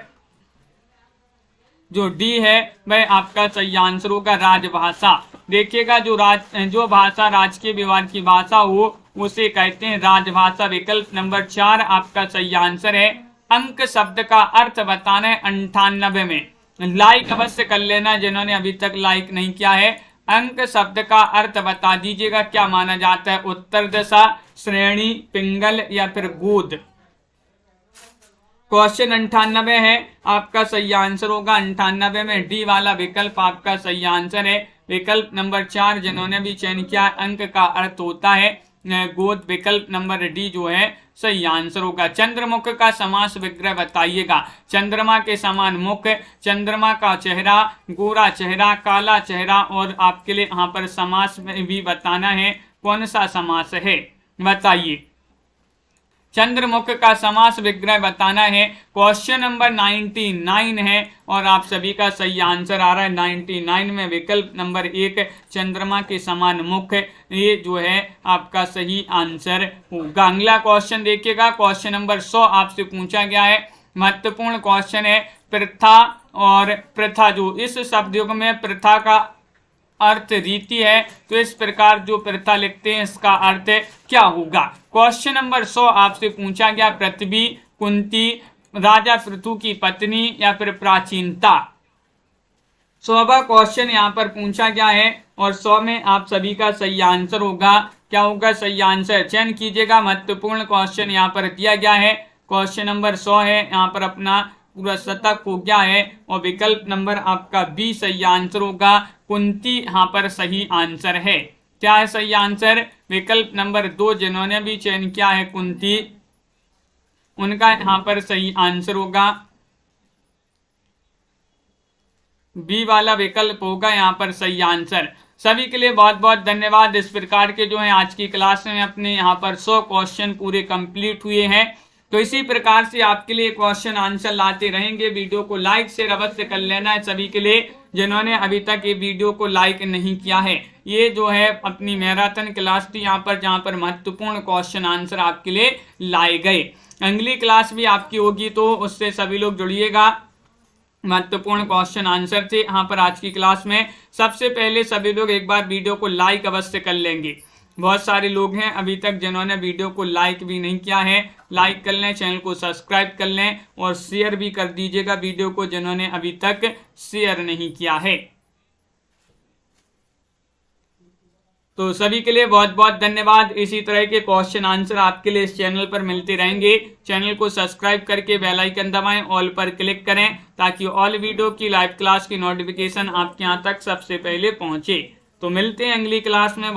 जो डी है वह आपका सही आंसर होगा, राजभाषा। देखिएगा, जो भाषा राजकीय व्यवहार की भाषा हो उसे कहते हैं राजभाषा। विकल्प नंबर 4 आपका सही आंसर है। अंक शब्द का अर्थ बताना है 98 में। लाइक अवश्य कर लेना जिन्होंने अभी तक लाइक नहीं किया है। अंक शब्द का अर्थ बता दीजिएगा, क्या माना जाता है? उत्तर दिशा, श्रेणी, पिंगल या फिर गोद। क्वेश्चन 98 है, आपका सही आंसर होगा 98 में डी वाला विकल्प आपका सही आंसर है। विकल्प नंबर 4 जिन्होंने भी चयन किया, अंक का अर्थ होता है गोद। विकल्प नंबर डी जो है सही आंसर होगा। चंद्रमुख का समास विग्रह बताइएगा। चंद्रमा के समान मुख, चंद्रमा का चेहरा, गोरा चेहरा, काला चेहरा। और आपके लिए यहाँ पर समास में भी बताना है कौन सा समास है, बताइए। चंद्रमुख का समास विग्रह बताना है। क्वेश्चन नंबर 99 है और आप सभी का सही आंसर आ रहा है 99 में विकल्प नंबर 1 चंद्रमा के समान मुख, ये जो है आपका सही आंसर होगा। अगला क्वेश्चन देखिएगा, क्वेश्चन नंबर 100 आपसे पूछा गया है, महत्वपूर्ण क्वेश्चन है। प्रथा और प्रथा, जो इस शब्द युग में प्रथा का अर्थ रीति है, तो इस प्रकार जो प्रथा लिखते हैं इसका अर्थ क्या होगा? क्वेश्चन नंबर 100 आपसे पूछा गया, पृथ्वी, कुंती, राजा पृथु की पत्नी या फिर प्राचीनता। 100वां क्वेश्चन यहाँ पर पूछा गया है और 100 में आप सभी का सही आंसर होगा। क्या होगा सही आंसर? चयन कीजिएगा, महत्वपूर्ण क्वेश्चन यहाँ पर दिया गया है। क्वेश्चन नंबर 100 है, यहाँ पर अपना पूरा शतक हो गया है और विकल्प नंबर आपका बी सही आंसर होगा। कुंती यहाँ पर सही आंसर है। क्या है सही आंसर? विकल्प नंबर 2 जिन्होंने भी चयन किया है कुंती, उनका यहाँ पर सही आंसर होगा बी वाला विकल्प होगा यहाँ पर सही आंसर। सभी के लिए बहुत बहुत धन्यवाद। इस प्रकार के जो है आज की क्लास में अपने यहाँ पर 100 क्वेश्चन पूरे कंप्लीट हुए हैं। तो इसी प्रकार से आपके लिए क्वेश्चन आंसर लाते रहेंगे। वीडियो को लाइक शेयर अवश्य कर लेना है सभी के लिए जिन्होंने अभी तक ये वीडियो को लाइक नहीं किया है। ये जो है अपनी मैराथन क्लास थी यहाँ पर, जहाँ पर महत्वपूर्ण क्वेश्चन आंसर आपके लिए लाए गए। अगली क्लास भी आपकी होगी तो उससे सभी लोग जुड़िएगा। महत्वपूर्ण क्वेश्चन आंसर थे यहाँ पर आज की क्लास में। सबसे पहले सभी लोग एक बार वीडियो को लाइक अवश्य कर लेंगे। बहुत सारे लोग हैं अभी तक जिन्होंने वीडियो को लाइक भी नहीं किया है। लाइक कर लें, चैनल को सब्सक्राइब कर लें और शेयर भी कर दीजिएगा वीडियो को जिन्होंने अभी तक शेयर नहीं किया है। तो सभी के लिए बहुत बहुत धन्यवाद। इसी तरह के क्वेश्चन आंसर आपके लिए इस चैनल पर मिलते रहेंगे। चैनल को सब्सक्राइब करके बेल आइकन दबाएं, ऑल पर क्लिक करें ताकि ऑल वीडियो की लाइव क्लास की नोटिफिकेशन आपके यहाँ तक सबसे पहले पहुंचे। तो मिलते हैं अगली क्लास में।